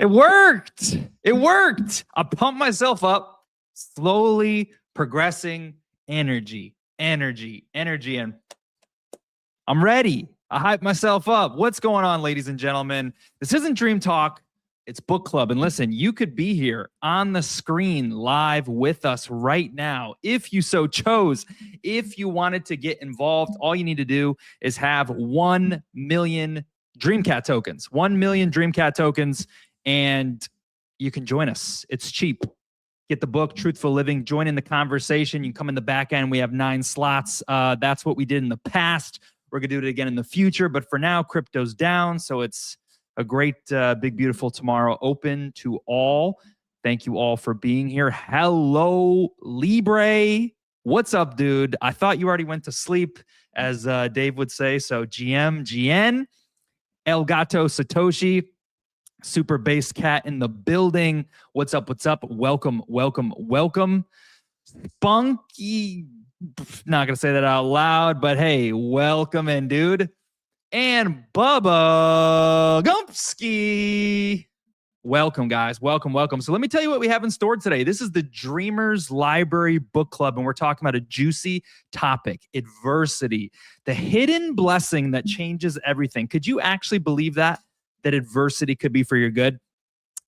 It worked. It worked. I pumped myself up, slowly progressing energy, and I'm ready. I hyped myself up. What's going on, ladies and gentlemen? This isn't Dream Talk. It's book club. And listen, you could be here on the screen live with us right now if you so chose. If you wanted to get involved, all you need to do is have 1 million Dream Cat tokens. 1 million Dream Cat tokens, and you can join us. It's cheap. Get the book, Truthful Living. Join in the conversation. You can come in the back end. We have 9 slots. That's what we did in the past. We're going to do it again in the future. But for now, crypto's down. So it's a great, big, beautiful tomorrow open to all. Thank you all for being here. Hello, Libre. What's up, dude? I thought you already went to sleep, as Dave would say. So GM, GN, El Gato Satoshi, Super Bass Cat in the building. What's up? What's up? Welcome, welcome, welcome. Spunky, not going to say that out loud, but hey, welcome in, dude. And Bubba Gumpski. Welcome, guys. Welcome, welcome. So let me tell you what we have in store today. This is the Dreamers Library Book Club, and we're talking about a juicy topic, adversity, the hidden blessing that changes everything. Could you actually believe that adversity could be for your good?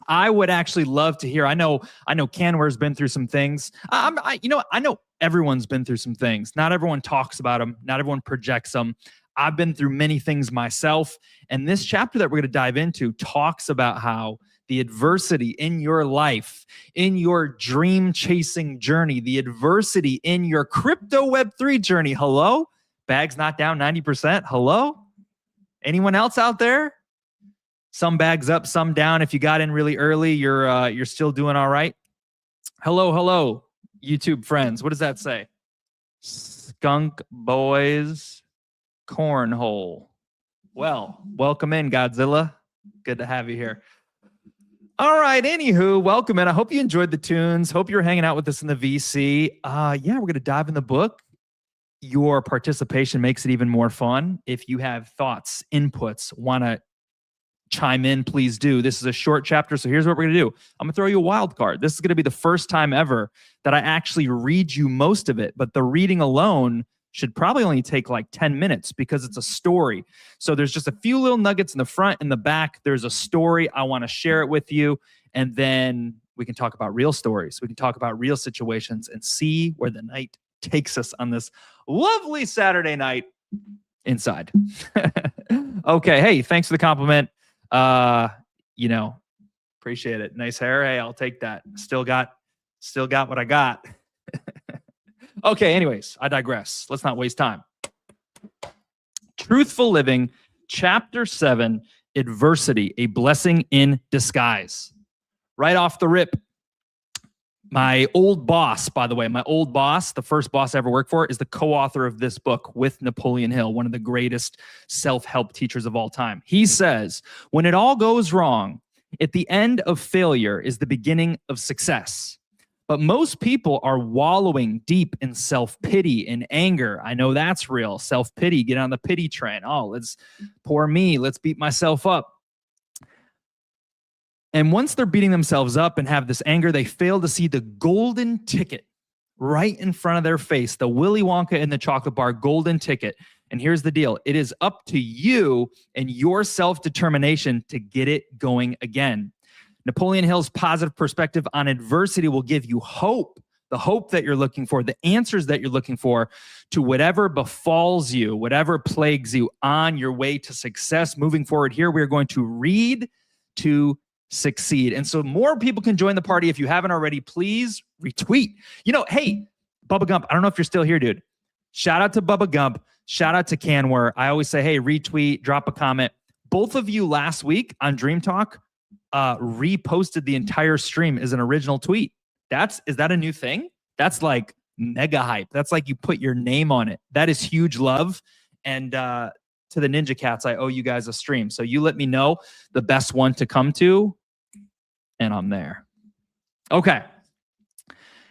I would actually love to hear. I know Canware's been through some things. I know everyone's been through some things. Not everyone talks about them. Not everyone projects them. I've been through many things myself. And this chapter that we're going to dive into talks about how the adversity in your life, in your dream chasing journey, the adversity in your crypto Web3 journey. Hello? Bags not down 90%. Hello? Anyone else out there? Some bags up, some down. If you got in really early, you're still doing all right. Hello, hello, YouTube friends. What does that say? Skunk boys. Cornhole. Well, welcome in, Godzilla. Good to have you here. All right, anywho, welcome in. I hope you enjoyed the tunes. Hope you're hanging out with us in the VC. Yeah, we're going to dive in the book. Your participation makes it even more fun. If you have thoughts, inputs, want to chime in, please do. This is a short chapter, so here's what we're going to do. I'm going to throw you a wild card. This is going to be the first time ever that I actually read you most of it, but the reading alone should probably only take like 10 minutes because it's a story. So there's just a few little nuggets in the front and the back. There's a story. I want to share it with you. And then we can talk about real stories. We can talk about real situations and see where the night takes us on this lovely Saturday night inside. Okay. Hey, thanks for the compliment. Appreciate it. Nice hair. Hey, I'll take that. Still got what I got. Okay, anyways, I digress. Let's not waste time. Truthful Living, Chapter 7, Adversity, a Blessing in Disguise. Right off the rip, my old boss, by the way, the first boss I ever worked for, is the co-author of this book with Napoleon Hill, one of the greatest self-help teachers of all time. He says, when it all goes wrong, at the end of failure is the beginning of success. But most people are wallowing deep in self-pity and anger. I know that's real. Self-pity, get on the pity train. Oh, let's poor me. Let's beat myself up. And once they're beating themselves up and have this anger, they fail to see the golden ticket right in front of their face, the Willy Wonka in the chocolate bar golden ticket. And here's the deal. It is up to you and your self-determination to get it going again. Napoleon Hill's positive perspective on adversity will give you hope, the hope that you're looking for, the answers that you're looking for to whatever befalls you, whatever plagues you on your way to success. Moving forward here, we're going to read to succeed. And so more people can join the party. If you haven't already, please retweet. Hey, Bubba Gump, I don't know if you're still here, dude. Shout out to Bubba Gump. Shout out to Canware. I always say, hey, retweet, drop a comment. Both of you last week on Dream Talk reposted the entire stream as an original tweet. Is that a new thing? That's like mega hype. That's like you put your name on it. That is huge love. And to the Ninja Cats, I owe you guys a stream. So you let me know the best one to come to, and I'm there. Okay.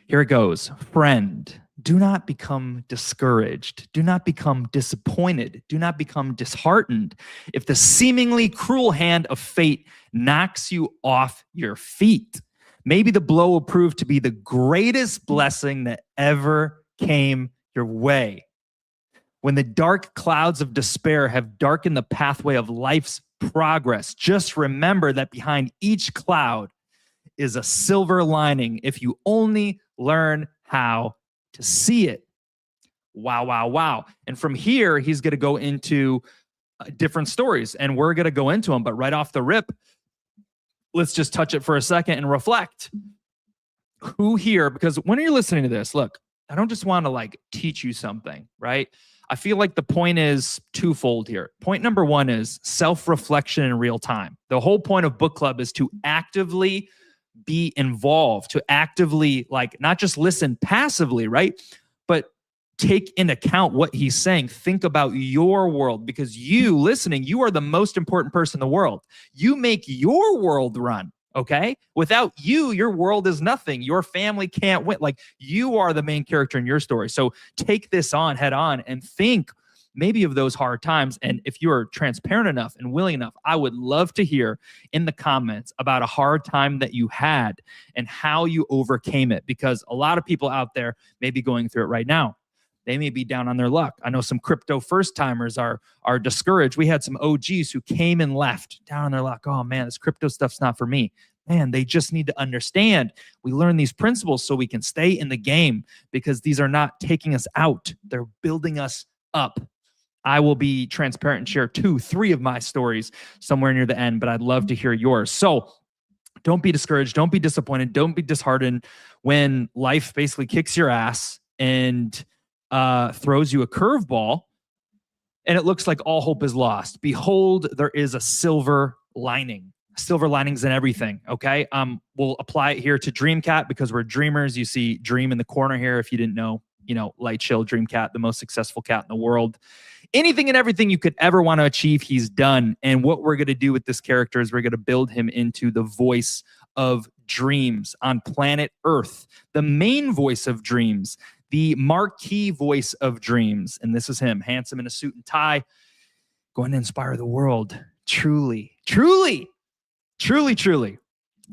Here it goes. Friend, do not become discouraged. Do not become disappointed. Do not become disheartened if the seemingly cruel hand of fate knocks you off your feet. Maybe the blow will prove to be the greatest blessing that ever came your way. When the dark clouds of despair have darkened the pathway of life's progress, just remember that behind each cloud is a silver lining if you only learn how to see it. Wow, wow, wow. And from here, he's going to go into different stories, and we're going to go into them. But right off the rip, let's just touch it for a second and reflect. Who here, because when you're listening to this, look, I don't just want to like teach you something, right? I feel like the point is twofold here. Point number one is self-reflection in real time. The whole point of book club is to actively be involved, to actively like not just listen passively, right? But take into account what he's saying. Think about your world, because you listening, you are the most important person in the world. You make your world run, okay? Without you, your world is nothing. Your family can't win. Like, you are the main character in your story. So take this on head on and think maybe of those hard times. And if you are transparent enough and willing enough, I would love to hear in the comments about a hard time that you had and how you overcame it, because a lot of people out there may be going through it right now. They may be down on their luck. I know some crypto first timers are discouraged. We had some OGs who came and left down on their luck. Oh man, this crypto stuff's not for me. Man, they just need to understand. We learn these principles so we can stay in the game, because these are not taking us out. They're building us up. I will be transparent and share 2, 3 of my stories somewhere near the end, but I'd love to hear yours. So don't be discouraged. Don't be disappointed. Don't be disheartened when life basically kicks your ass and throws you a curveball and it looks like all hope is lost. Behold, there is a silver lining. Silver linings in everything, okay? We'll apply it here to Dream Cat because we're dreamers. You see Dream in the corner here if you didn't know. Light chill Dream Cat, the most successful cat in the world. Anything and everything you could ever want to achieve, he's done. And what we're going to do with this character is we're going to build him into the voice of dreams on planet Earth, the main voice of dreams, the marquee voice of dreams. And this is him, handsome in a suit and tie, going to inspire the world. Truly, truly, truly, truly.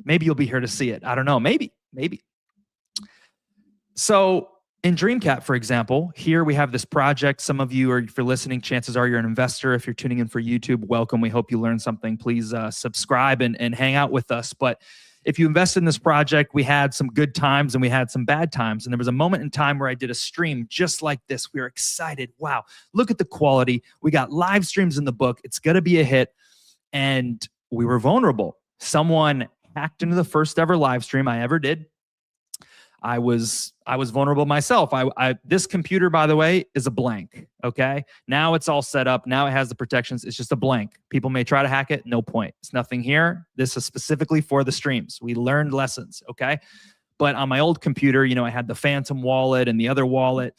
Maybe you'll be here to see it. I don't know. Maybe. So in Dream Cat, for example, here we have this project. Some of you, or if you're listening, chances are you're an investor. If you're tuning in for YouTube, welcome. We hope you learned something. Please subscribe and hang out with us. But if you invest in this project, we had some good times and we had some bad times. And there was a moment in time where I did a stream just like this. We were excited. Wow, look at the quality. We got live streams in the book. It's going to be a hit. And we were vulnerable. Someone hacked into the first ever live stream I ever did. I was vulnerable myself. This computer, by the way, is a blank. Okay. Now it's all set up. Now it has the protections. It's just a blank. People may try to hack it. No point. It's nothing here. This is specifically for the streams. We learned lessons. Okay. But on my old computer, I had the Phantom wallet and the other wallet.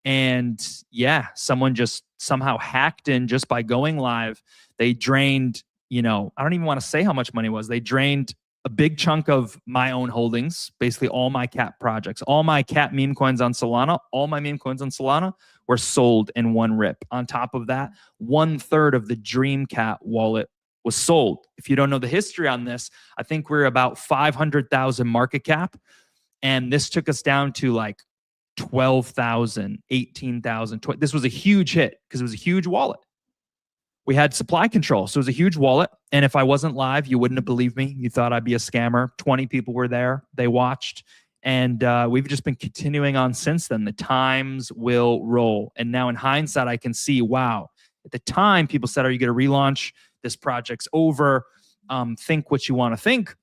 And yeah, someone just somehow hacked in just by going live. They drained, I don't even want to say how much money it was. They drained a big chunk of my own holdings, basically all my cat projects, all my cat meme coins on Solana, all my meme coins on Solana were sold in one rip. On top of that, 1/3 of the Dream Cat wallet was sold. If you don't know the history on this, I think we're about 500,000 market cap. And this took us down to like 12,000, 18,000. This was a huge hit because it was a huge wallet. We had supply control. So it was a huge wallet. And if I wasn't live, you wouldn't have believed me. You thought I'd be a scammer. 20 people were there. They watched. And we've just been continuing on since then. The times will roll. And now in hindsight, I can see, wow. At the time, people said, are you going to relaunch? This project's over. Think what you want to think.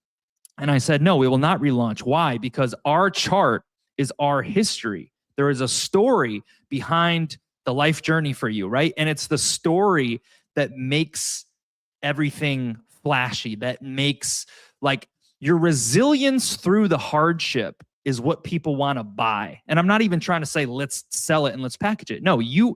And I said, no, we will not relaunch. Why? Because our chart is our history. There is a story behind the life journey for you, right? And it's the story that makes everything flashy, that makes like your resilience through the hardship is what people want to buy. And I'm not even trying to say, let's sell it and let's package it. No, you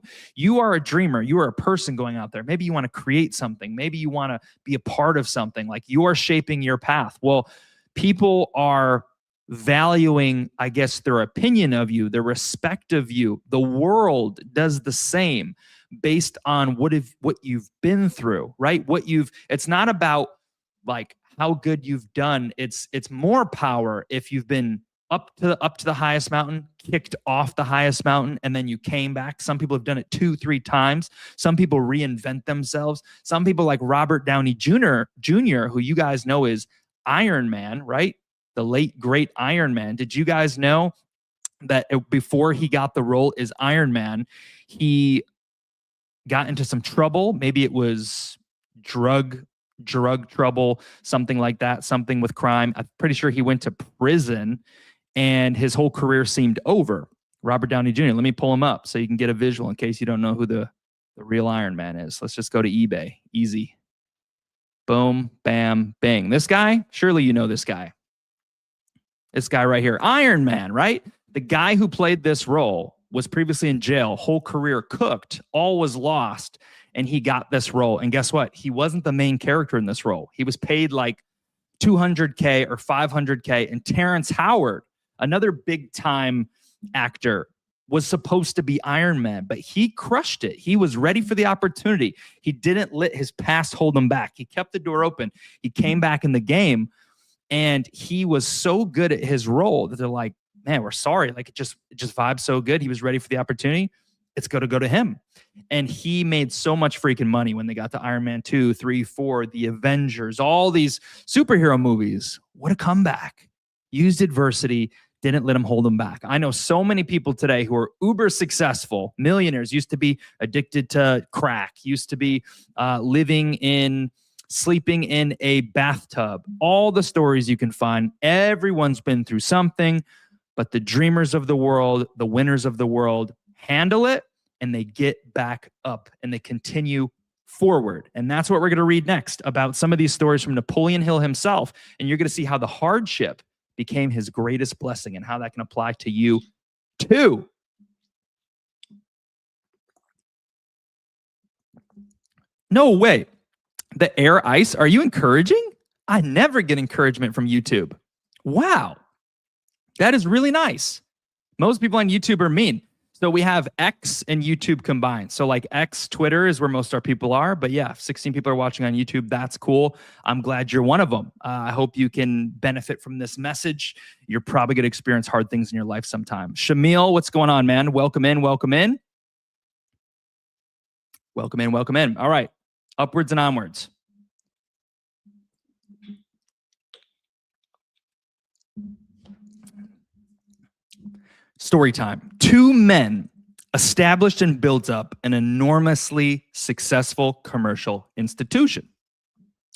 are a dreamer. You are a person going out there. Maybe you want to create something. Maybe you want to be a part of something. Like, you are shaping your path. Well, people are valuing, I guess, their opinion of you, their respect of you. The world does the same based on what you've been through, right? It's not about like how good you've done. It's more power if you've been up to the highest mountain, kicked off the highest mountain, and then you came back. Some people have done it 2-3 times. Some people reinvent themselves. Some people like Robert Downey Jr., who you guys know is Iron Man, right? The late, great Iron Man. Did you guys know that before he got the role as Iron Man, he got into some trouble? Maybe it was drug trouble, something like that, something with crime. I'm pretty sure he went to prison and his whole career seemed over. Robert Downey Jr., let me pull him up so you can get a visual in case you don't know who the real Iron Man is. Let's just go to eBay. Easy. Boom, bam, bang. This guy, surely you know this guy. This guy right here, Iron Man, right? The guy who played this role was previously in jail, whole career cooked, all was lost, and he got this role. And guess what? He wasn't the main character in this role. He was paid like $200K or $500K, and Terrence Howard, another big time actor, was supposed to be Iron Man, but he crushed it. He was ready for the opportunity. He didn't let his past hold him back. He kept the door open. He came back in the game, and he was so good at his role that they're like, man, we're sorry. Like it just vibes so good. He was ready for the opportunity. It's going to go to him. And he made so much freaking money when they got to Iron Man 2, 3, 4, The Avengers, all these superhero movies. What a comeback. Used adversity, didn't let him hold him back. I know so many people today who are uber successful, millionaires, used to be addicted to crack, used to be sleeping in a bathtub. All the stories you can find, everyone's been through something, but the dreamers of the world, the winners of the world, handle it and they get back up and they continue forward. And that's what we're going to read next about some of these stories from Napoleon Hill himself. And you're going to see how the hardship became his greatest blessing and how that can apply to you too. No way. The air ice, are you encouraging? I never get encouragement from YouTube. Wow. That is really nice. Most people on YouTube are mean. So we have X and YouTube combined. So like X, Twitter is where most of our people are. But yeah, 16 people are watching on YouTube. That's cool. I'm glad you're one of them. I hope you can benefit from this message. You're probably going to experience hard things in your life sometime. Shamil, what's going on, man? Welcome in, welcome in. Welcome in, welcome in. All right. Upwards and onwards. Story time. 2 men established and built up an enormously successful commercial institution.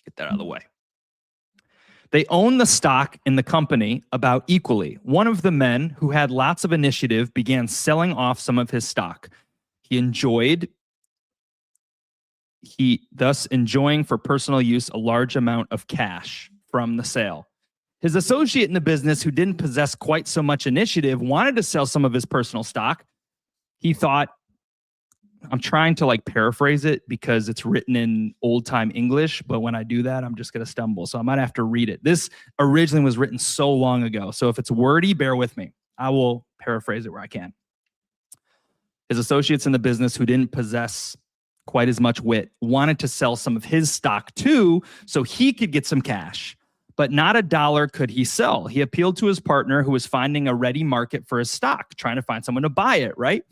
Get that out of the way. They own the stock in the company about equally. One of the men, who had lots of initiative, began selling off some of his stock. Thus enjoying for personal use a large amount of cash from the sale. His associate in the business, who didn't possess quite so much initiative, wanted to sell some of his personal stock. He thought, I'm trying to like paraphrase it because it's written in old time English, but when I do that, I'm just going to stumble. So I might have to read it. This originally was written so long ago. So if it's wordy, bear with me. I will paraphrase it where I can. His associates in the business, who didn't possess quite as much wit, wanted to sell some of his stock too, so he could get some cash. But not a dollar could he sell. He appealed to his partner, who was finding a ready market for his stock, trying to find someone to buy it, right?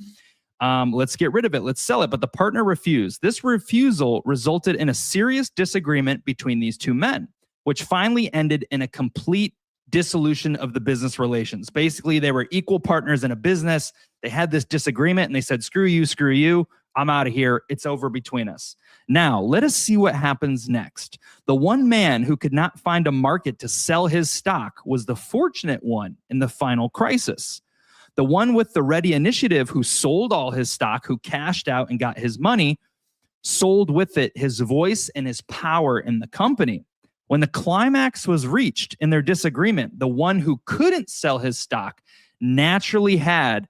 Let's get rid of it. Let's sell it. But the partner refused. This refusal resulted in a serious disagreement between these 2 men, which finally ended in a complete dissolution of the business relations. Basically, they were equal partners in a business. They had this disagreement and they said, screw you. I'm out of here. It's over between us. Now, let us see what happens next. The one man who could not find a market to sell his stock was the fortunate one in the final crisis. The one with the ready initiative, who sold all his stock, who cashed out and got his money, sold with it his voice and his power in the company. When the climax was reached in their disagreement, the one who couldn't sell his stock naturally had,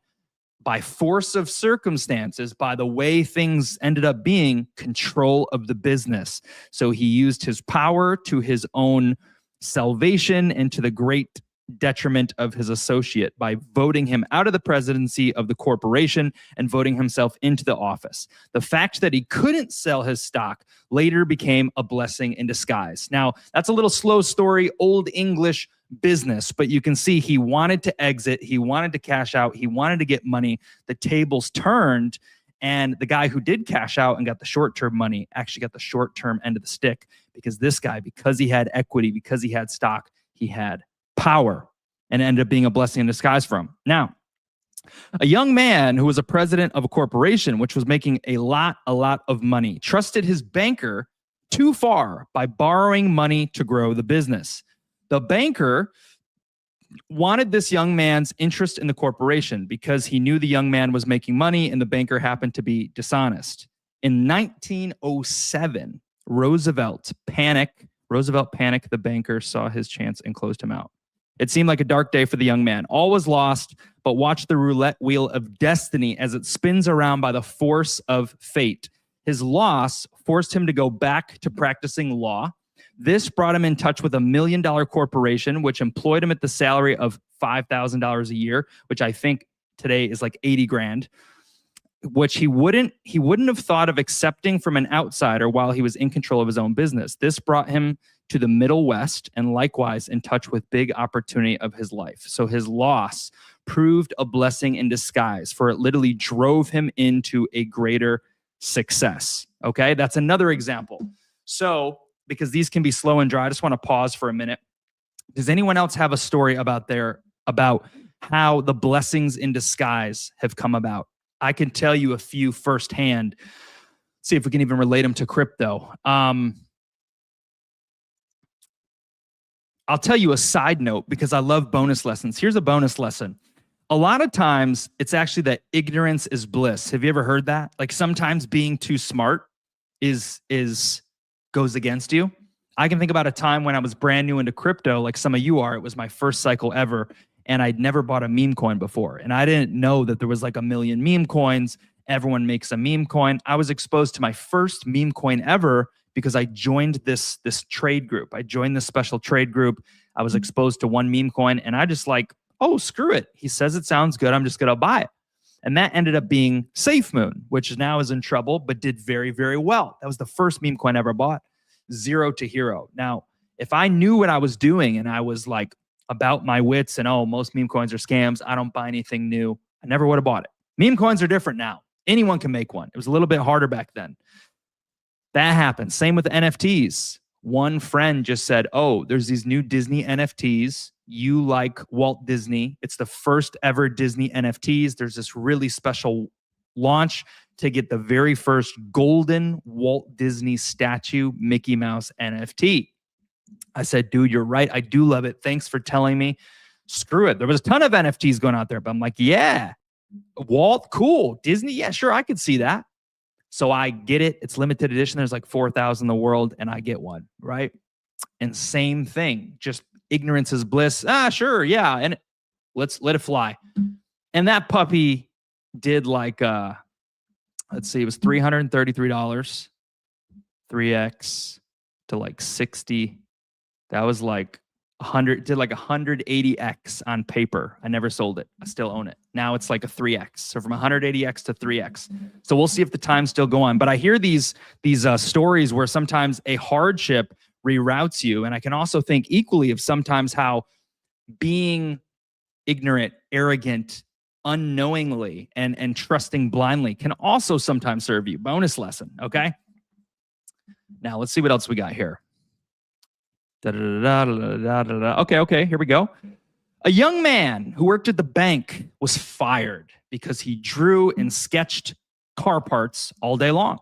by force of circumstances, by the way things ended up being, control of the business. So he used his power to his own salvation and to the great detriment of his associate by voting him out of the presidency of the corporation and voting himself into the office. The fact that he couldn't sell his stock later became a blessing in disguise. Now, that's a little slow story, old English business, but you can see he wanted to exit, he wanted to cash out, he wanted to get money. The tables turned, and the guy who did cash out and got the short-term money actually got the short-term end of the stick, because this guy, because he had equity, because he had stock, he had power, and ended up being a blessing in disguise for him. Now, a young man who was a president of a corporation which was making a lot of money trusted his banker too far by borrowing money to grow the business. The banker wanted this young man's interest in the corporation because he knew the young man was making money and the banker happened to be dishonest. In 1907, Roosevelt panicked. The banker saw his chance and closed him out. It seemed like a dark day for the young man. All was lost, but watch the roulette wheel of destiny as it spins around by the force of fate. His loss forced him to go back to practicing law. This brought him in touch with $1 million corporation, which employed him at the salary of $5,000 a year, which I think today is like 80 grand, which he wouldn't have thought of accepting from an outsider while he was in control of his own business. This brought him to the Middle West and likewise in touch with big opportunity of his life. So his loss proved a blessing in disguise, for it literally drove him into a greater success. Okay, that's another example. So, because these can be slow and dry, I just want to pause for a minute. Does anyone else have a story about how the blessings in disguise have come about? I can tell you a few firsthand. See if we can even relate them to crypto. I'll tell you a side note because I love bonus lessons. Here's a bonus lesson. A lot of times it's actually that ignorance is bliss. Have you ever heard that? Like sometimes being too smart goes against you. I can think about a time when I was brand new into crypto, like some of you are. It was my first cycle ever, and I'd never bought a meme coin before. And I didn't know that there was like 1 million meme coins. Everyone makes a meme coin. I was exposed to my first meme coin ever because I joined this trade group. I joined this special trade group. I was exposed to one meme coin, and I just like, oh, screw it. He says it sounds good. I'm just going to buy it. And that ended up being SafeMoon, which now is in trouble, but did very, very well. That was the first meme coin I ever bought, 0 to hero. Now, if I knew what I was doing and I was like about my wits and, oh, most meme coins are scams, I don't buy anything new, I never would have bought it. Meme coins are different now. Anyone can make one. It was a little bit harder back then. That happened. Same with the NFTs. One friend just said, oh, there's these new Disney NFTs. You like Walt Disney. It's the first ever Disney NFTs. There's this really special launch to get the very first golden Walt Disney statue Mickey Mouse NFT. I said, dude, you're right. I do love it. Thanks for telling me. Screw it. There was a ton of NFTs going out there, but I'm like, yeah, Walt, cool. Disney, yeah, sure, I could see that. So I get it. It's limited edition. There's like 4,000 in the world, and I get one, right? And same thing, just ignorance is bliss. Sure, yeah, and let's let it fly. And that puppy did like, let's see, it was $333, 3x to like 60. That was like 100, did like 180x on paper. I never sold it. I still own it. Now it's like a 3x. So from 180x to 3x. So we'll see if the times still go on. But I hear these stories where sometimes a hardship reroutes you. And I can also think equally of sometimes how being ignorant, arrogant, unknowingly, and trusting blindly can also sometimes serve you. Bonus lesson, okay? Now let's see what else we got here. Okay, here we go. A young man who worked at the bank was fired because he drew and sketched car parts all day long.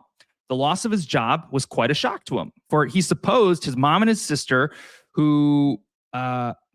The loss of his job was quite a shock to him, for he supposed his mom and his sister, who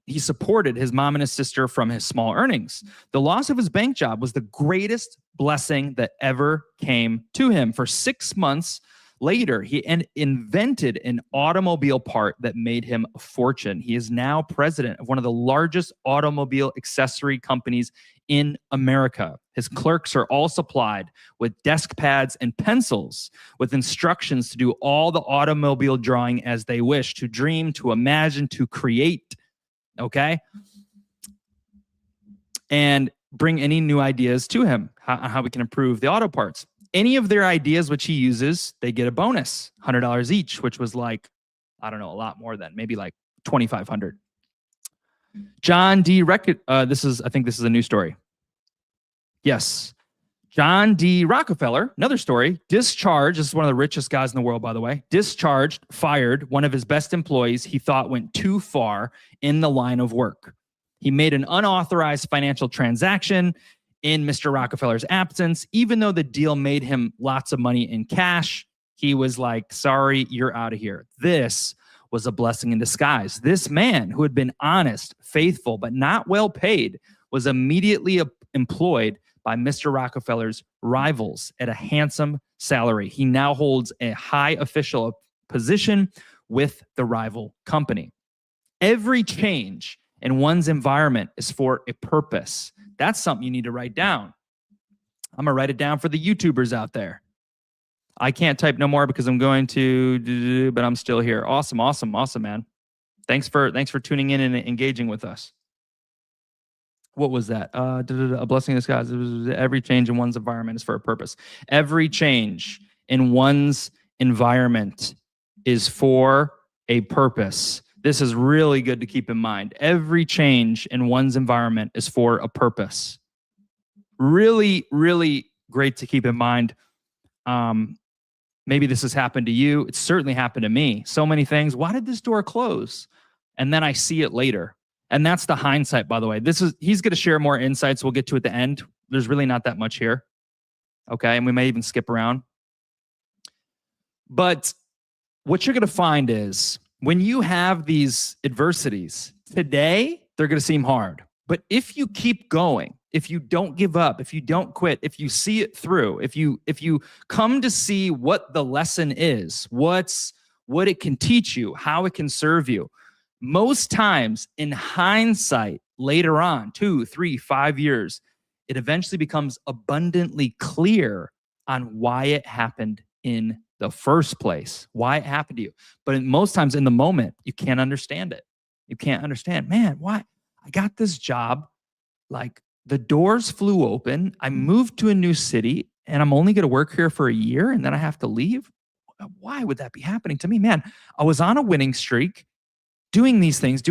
he supported his mom and his sister from his small earnings. The loss of his bank job was the greatest blessing that ever came to him. For 6 months later, he invented an automobile part that made him a fortune. He is now president of one of the largest automobile accessory companies in America. His clerks are all supplied with desk pads and pencils with instructions to do all the automobile drawing as they wish, to dream, to imagine, to create. Okay? and bring any new ideas to him, how we can improve the auto parts. Any of their ideas which he uses, they get a bonus, $100 each, which was like, I don't know, a lot more than maybe like 2,500. John D. I think this is a new story. Yes. John D. Rockefeller, another story, discharged, this is one of the richest guys in the world, by the way, fired one of his best employees he thought went too far in the line of work. He made an unauthorized financial transaction in Mr. Rockefeller's absence. Even though the deal made him lots of money in cash, he was like, sorry, you're out of here. This was a blessing in disguise. This man, who had been honest, faithful, but not well paid, was immediately employed by Mr. Rockefeller's rivals at a handsome salary. He now holds a high official position with the rival company. Every change in one's environment is for a purpose. That's something you need to write down. I'm gonna write it down for the YouTubers out there. I can't type no more because I'm going to, but I'm still here. Awesome, awesome, awesome, man. Thanks for tuning in and engaging with us. What was that? A blessing in disguise. Every change in one's environment is for a purpose. Every change in one's environment is for a purpose. This is really good to keep in mind. Every change in one's environment is for a purpose. Really, really great to keep in mind. Maybe this has happened to you. It's certainly happened to me. So many things. Why did this door close? And then I see it later. And that's the hindsight, by the way. He's going to share more insights. We'll get to at the end. There's really not that much here. Okay. And we may even skip around. But what you're going to find is when you have these adversities today, they're going to seem hard. But if you keep going, if you don't give up, if you don't quit, if you see it through, if you come to see what the lesson is, what it can teach you, how it can serve you, most times in hindsight, later on, 2, 3, 5 years, it eventually becomes abundantly clear on why it happened in the first place, why it happened to you. But most times in the moment, you can't understand it. You can't understand, man, why? I got this job, like the doors flew open. I moved to a new city and I'm only going to work here for a year and then I have to leave. Why would that be happening to me? Man, I was on a winning streak, doing these things,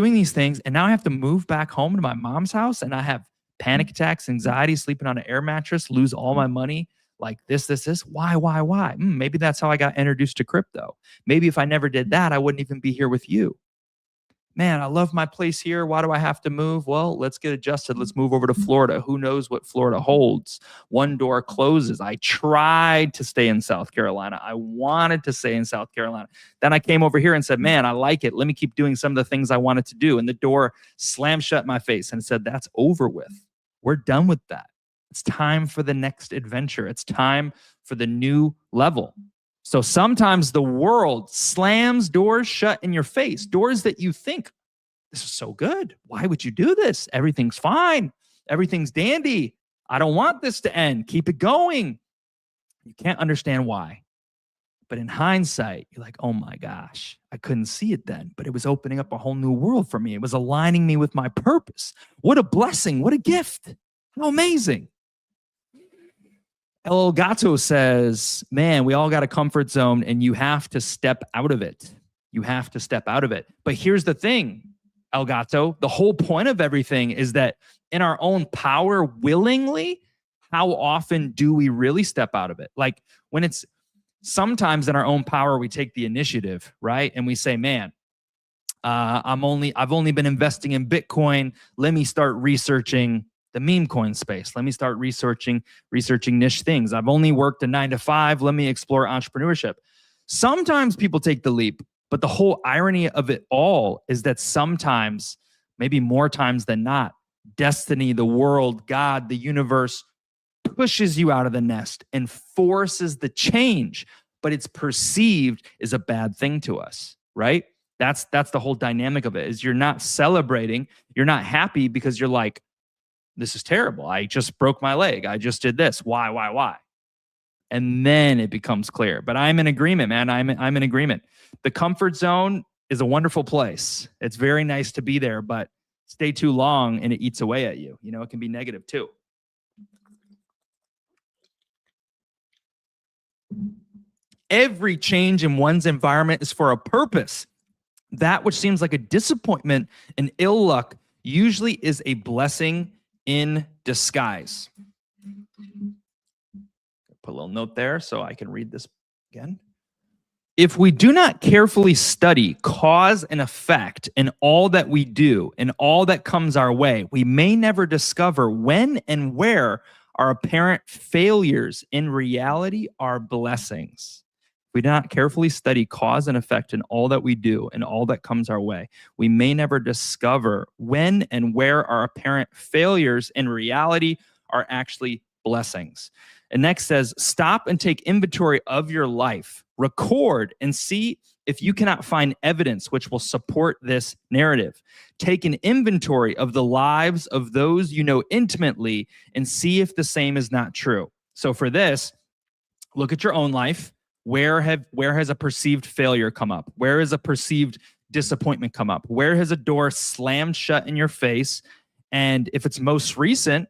and now I have to move back home to my mom's house and I have panic attacks, anxiety, sleeping on an air mattress, lose all my money, like this. Why? Maybe that's how I got introduced to crypto. Maybe if I never did that, I wouldn't even be here with you. Man, I love my place here. Why do I have to move? Well, let's get adjusted. Let's move over to Florida. Who knows what Florida holds? One door closes. I tried to stay in South Carolina. I wanted to stay in South Carolina. Then I came over here and said, man, I like it. Let me keep doing some of the things I wanted to do. And the door slammed shut in my face and it said, that's over with. We're done with that. It's time for the next adventure. It's time for the new level. So sometimes the world slams doors shut in your face, doors that you think, this is so good. Why would you do this? Everything's fine. Everything's dandy. I don't want this to end. Keep it going. You can't understand why. But in hindsight, you're like, oh my gosh, I couldn't see it then, but it was opening up a whole new world for me. It was aligning me with my purpose. What a blessing. What a gift. How amazing. El Gato says, man, we all got a comfort zone and you have to step out of it. You have to step out of it. But here's the thing, El Gato, the whole point of everything is that in our own power, willingly, how often do we really step out of it? Like when it's sometimes in our own power, we take the initiative, right? And we say, man, I've only been investing in Bitcoin. Let me start researching the meme coin space. Let me start researching niche things. I've only worked a 9-to-5. Let me explore entrepreneurship. Sometimes people take the leap, but the whole irony of it all is that sometimes, maybe more times than not, destiny, the world, God, the universe pushes you out of the nest and forces the change, but it's perceived as a bad thing to us, right? That's the whole dynamic of it, is you're not celebrating, you're not happy because you're like, this is terrible. I just broke my leg. I just did this. Why? And then it becomes clear. But I'm in agreement, man. I'm in agreement. The comfort zone is a wonderful place. It's very nice to be there, but stay too long and it eats away at you. You know, it can be negative too. Every change in one's environment is for a purpose. That which seems like a disappointment and ill luck usually is a blessing in disguise. Put a little note there so I can read this again. If we do not carefully study cause and effect in all that we do and all that comes our way, we may never discover when and where our apparent failures in reality are blessings. If we do not carefully study cause and effect in all that we do and all that comes our way, we may never discover when and where our apparent failures in reality are actually blessings. And next says, stop and take inventory of your life. Record and see if you cannot find evidence which will support this narrative. Take an inventory of the lives of those you know intimately and see if the same is not true. So for this, look at your own life. Where has a perceived failure come up? Where has a perceived disappointment come up? Where has a door slammed shut in your face? And if it's most recent,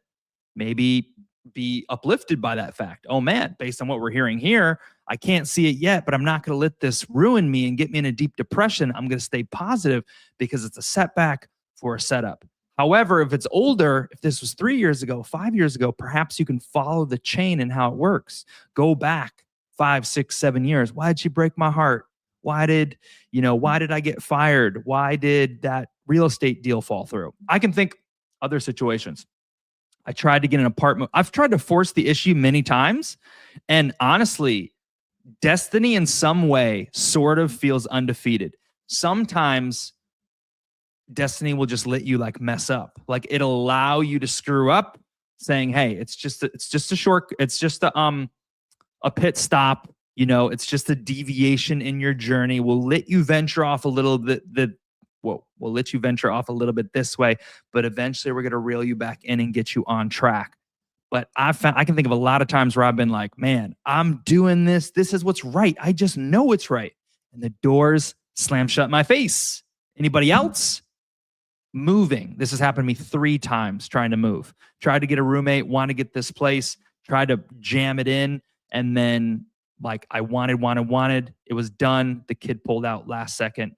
maybe be uplifted by that fact. Oh man, based on what we're hearing here, I can't see it yet, but I'm not going to let this ruin me and get me in a deep depression. I'm going to stay positive because it's a setback for a setup. However, if it's older, if this was 3 years ago, 5 years ago, perhaps you can follow the chain and how it works. Go back 5, 6, 7 years. Why did she break my heart? Why did I get fired? Why did that real estate deal fall through? I can think other situations. I tried to get an apartment. I've tried to force the issue many times. And honestly, destiny in some way sort of feels undefeated. Sometimes destiny will just let you like mess up. Like it'll allow you to screw up saying, hey, it's just a pit stop. You know, it's just a deviation in your journey. We'll let you venture off a little bit. We'll let you venture off a little bit this way, but eventually we're going to reel you back in and get you on track. But I can think of a lot of times where I've been like, man, I'm doing this. This is what's right. I just know it's right. And the doors slam shut in my face. Anybody else? Moving. This has happened to me 3 times trying to move. Tried to get a roommate, want to get this place, tried to jam it in. And then like I wanted. It was done. The kid pulled out last second.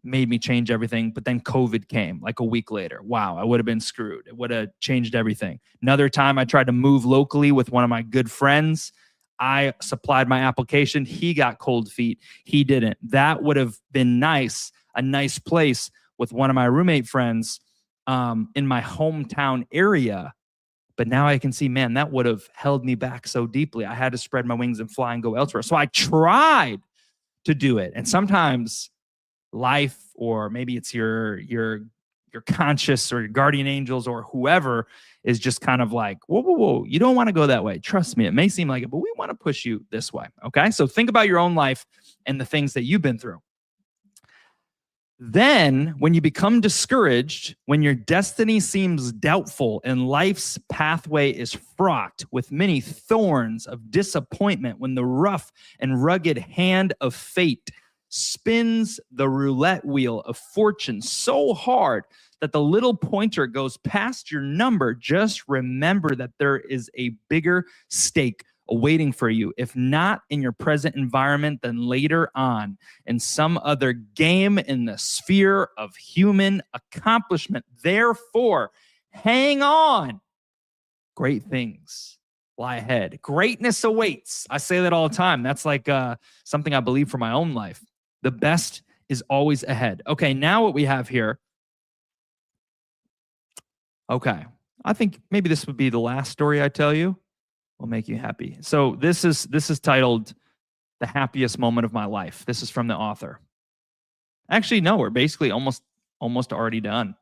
Made me change everything. But then COVID came like a week later. Wow, I would have been screwed. It would have changed everything. Another time I tried to move locally with one of my good friends. I supplied my application. He got cold feet. He didn't. That would have been nice, a nice place with one of my roommate friends in my hometown area. But now I can see, man, that would have held me back so deeply. I had to spread my wings and fly and go elsewhere. So I tried to do it. And sometimes life, or maybe it's your conscious or your guardian angels or whoever is just kind of like, whoa, you don't want to go that way. Trust me, it may seem like it, but we want to push you this way. Okay. So think about your own life and the things that you've been through. Then when you become discouraged, when your destiny seems doubtful and life's pathway is fraught with many thorns of disappointment, when the rough and rugged hand of fate spins the roulette wheel of fortune so hard that the little pointer goes past your number, just remember that there is a bigger stake awaiting for you, if not in your present environment, then later on in some other game in the sphere of human accomplishment. Therefore, hang on. Great things lie ahead. Greatness awaits. I say that all the time. That's like something I believe for my own life. The best is always ahead. Okay, now what we have here. Okay, I think maybe this would be the last story I tell you. Will make you happy. So this is titled "The Happiest Moment of My Life." This is from the author. Actually, no, we're basically almost already done.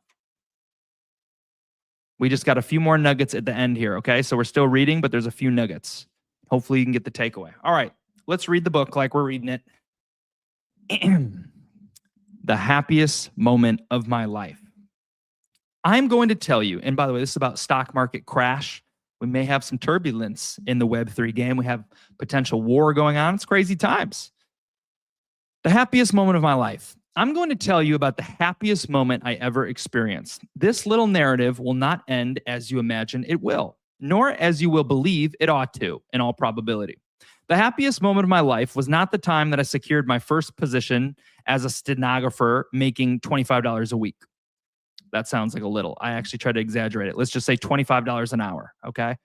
We just got a few more nuggets at the end here, okay? So we're still reading, but there's a few nuggets. Hopefully you can get the takeaway. All right, let's read the book like we're reading it. The happiest moment of my life. I'm going to tell you, and by the way, this is about stock market crash. We may have some turbulence in the Web3 game. We have potential war going on. It's crazy times. The happiest moment of my life. I'm going to tell you about the happiest moment I ever experienced. This little narrative will not end as you imagine it will, nor as you will believe it ought to, in all probability. The happiest moment of my life was not the time that I secured my first position as a stenographer making $25 a week. That sounds like a little. I actually tried to exaggerate it. Let's just say $25 an hour, okay?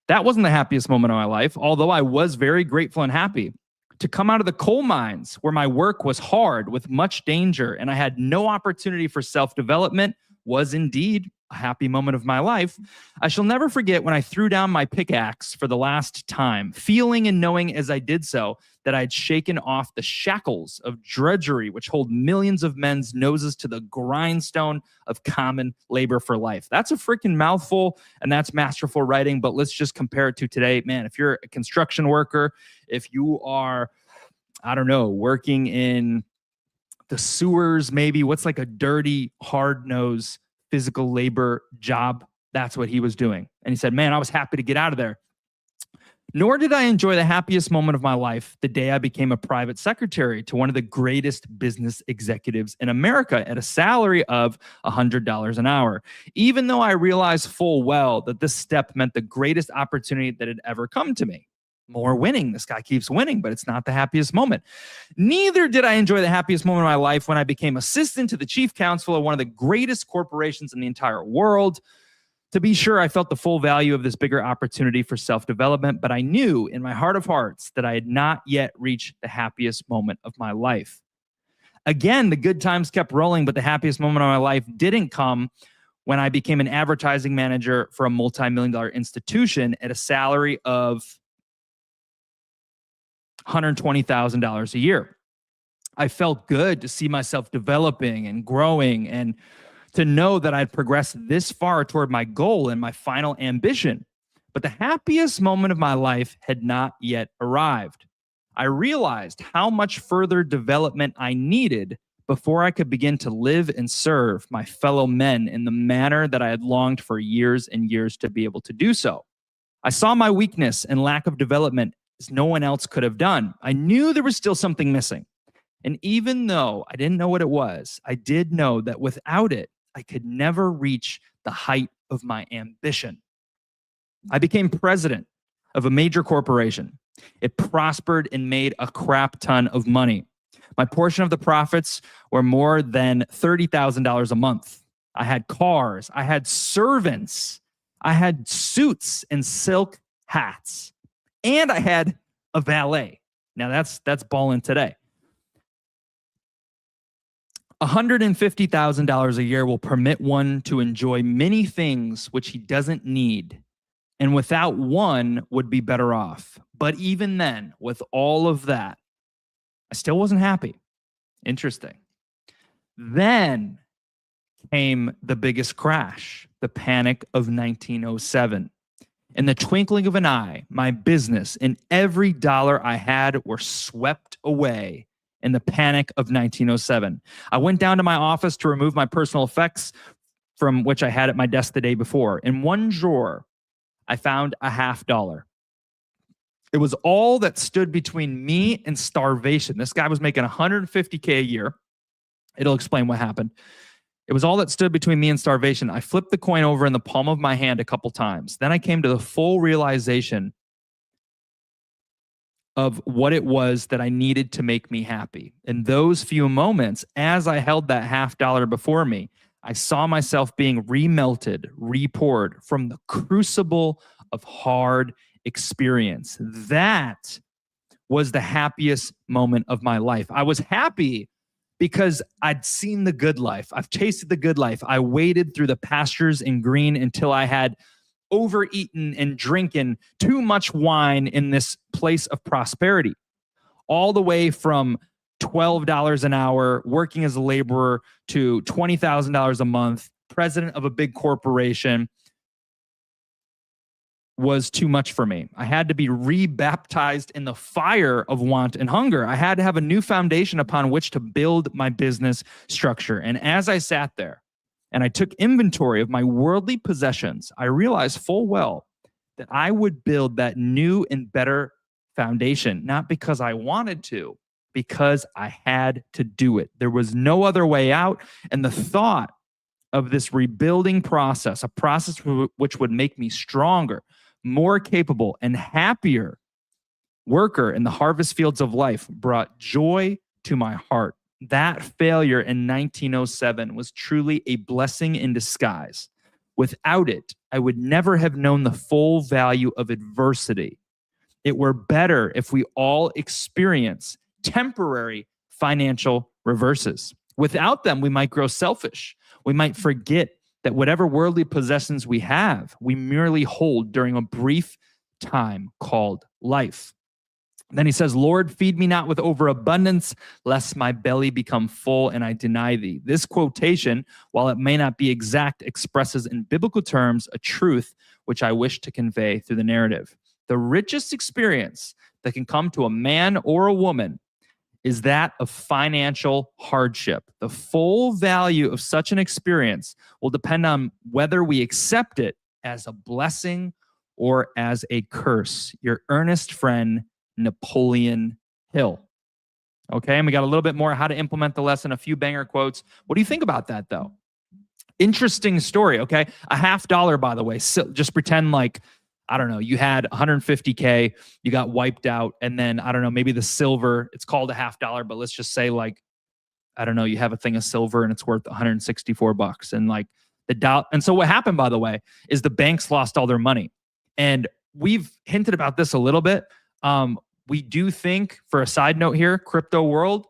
That wasn't the happiest moment of my life, although I was very grateful and happy. To come out of the coal mines where my work was hard with much danger and I had no opportunity for self-development was indeed a happy moment of my life. I shall never forget when I threw down my pickaxe for the last time, feeling and knowing as I did so that I had shaken off the shackles of drudgery which hold millions of men's noses to the grindstone of common labor for life. That's a freaking mouthful, and that's masterful writing, but let's just compare it to today. Man, if you're a construction worker, if you are, I don't know, working in the sewers, maybe, what's like a dirty, hard-nosed physical labor job? That's what he was doing. And he said, man, I was happy to get out of there. Nor did I enjoy the happiest moment of my life the day I became a private secretary to one of the greatest business executives in America at a salary of $100 an hour, even though I realized full well that this step meant the greatest opportunity that had ever come to me. More winning. This guy keeps winning, but it's not the happiest moment. Neither did I enjoy the happiest moment of my life when I became assistant to the chief counsel of one of the greatest corporations in the entire world. To be sure, I felt the full value of this bigger opportunity for self-development, but I knew in my heart of hearts that I had not yet reached the happiest moment of my life. Again, the good times kept rolling, but the happiest moment of my life didn't come when I became an advertising manager for a multi-million-dollar institution at a salary of $120,000 a year. I felt good to see myself developing and growing and to know that I'd progressed this far toward my goal and my final ambition. But the happiest moment of my life had not yet arrived. I realized how much further development I needed before I could begin to live and serve my fellow men in the manner that I had longed for years and years to be able to do so. I saw my weakness and lack of development as no one else could have done. I knew there was still something missing. And even though I didn't know what it was, I did know that without it, I could never reach the height of my ambition. I became president of a major corporation. It prospered and made a crap ton of money. My portion of the profits were more than $30,000 a month. I had cars, I had servants, I had suits and silk hats, and I had a valet. Now that's balling today. $150,000 a year will permit one to enjoy many things which he doesn't need, and without one would be better off. But even then, with all of that, I still wasn't happy. Interesting. Then came the biggest crash, the panic of 1907. In the twinkling of an eye, my business and every dollar I had were swept away in the panic of 1907. I went down to my office to remove my personal effects from which I had at my desk the day before. In one drawer, I found a $50. It was all that stood between me and starvation. This guy was making $150K a year. It'll explain what happened. It was all that stood between me and starvation. I flipped the coin over in the palm of my hand a couple times. Then I came to the full realization of what it was that I needed to make me happy. In those few moments, as I held that $50 before me, I saw myself being remelted, repoured from the crucible of hard experience. That was the happiest moment of my life. I was happy because I'd seen the good life. I've tasted the good life. I waded through the pastures and green until I had overeaten and drinking too much wine in this place of prosperity, all the way from $12 an hour working as a laborer to $20,000 a month, president of a big corporation, was too much for me. I had to be rebaptized in the fire of want and hunger. I had to have a new foundation upon which to build my business structure. And as I sat there and I took inventory of my worldly possessions, I realized full well that I would build that new and better foundation, not because I wanted to, because I had to do it. There was no other way out. And the thought of this rebuilding process, a process which would make me stronger, more capable, and happier worker in the harvest fields of life, brought joy to my heart. That failure in 1907 was truly a blessing in disguise. Without it, I would never have known the full value of adversity. It were better if we all experience temporary financial reverses. Without them, we might grow selfish. We might forget that whatever worldly possessions we have, we merely hold during a brief time called life. Then he says, Lord, feed me not with overabundance, lest my belly become full and I deny thee. This quotation, while it may not be exact, expresses in biblical terms a truth which I wish to convey through the narrative. The richest experience that can come to a man or a woman is that of financial hardship. The full value of such an experience will depend on whether we accept it as a blessing or as a curse. Your earnest friend, Napoleon Hill. Okay, and we got a little bit more how to implement the lesson, a few banger quotes. What do you think about that, though? Interesting story, okay? A $50, by the way. So just pretend like, I don't know, you had 150K, you got wiped out, and then, I don't know, maybe the silver, it's called a $50, but let's just say like, I don't know, you have a thing of silver and it's worth $164. And like and so what happened, by the way, is the banks lost all their money. And we've hinted about this a little bit. We do think, for a side note here, crypto world,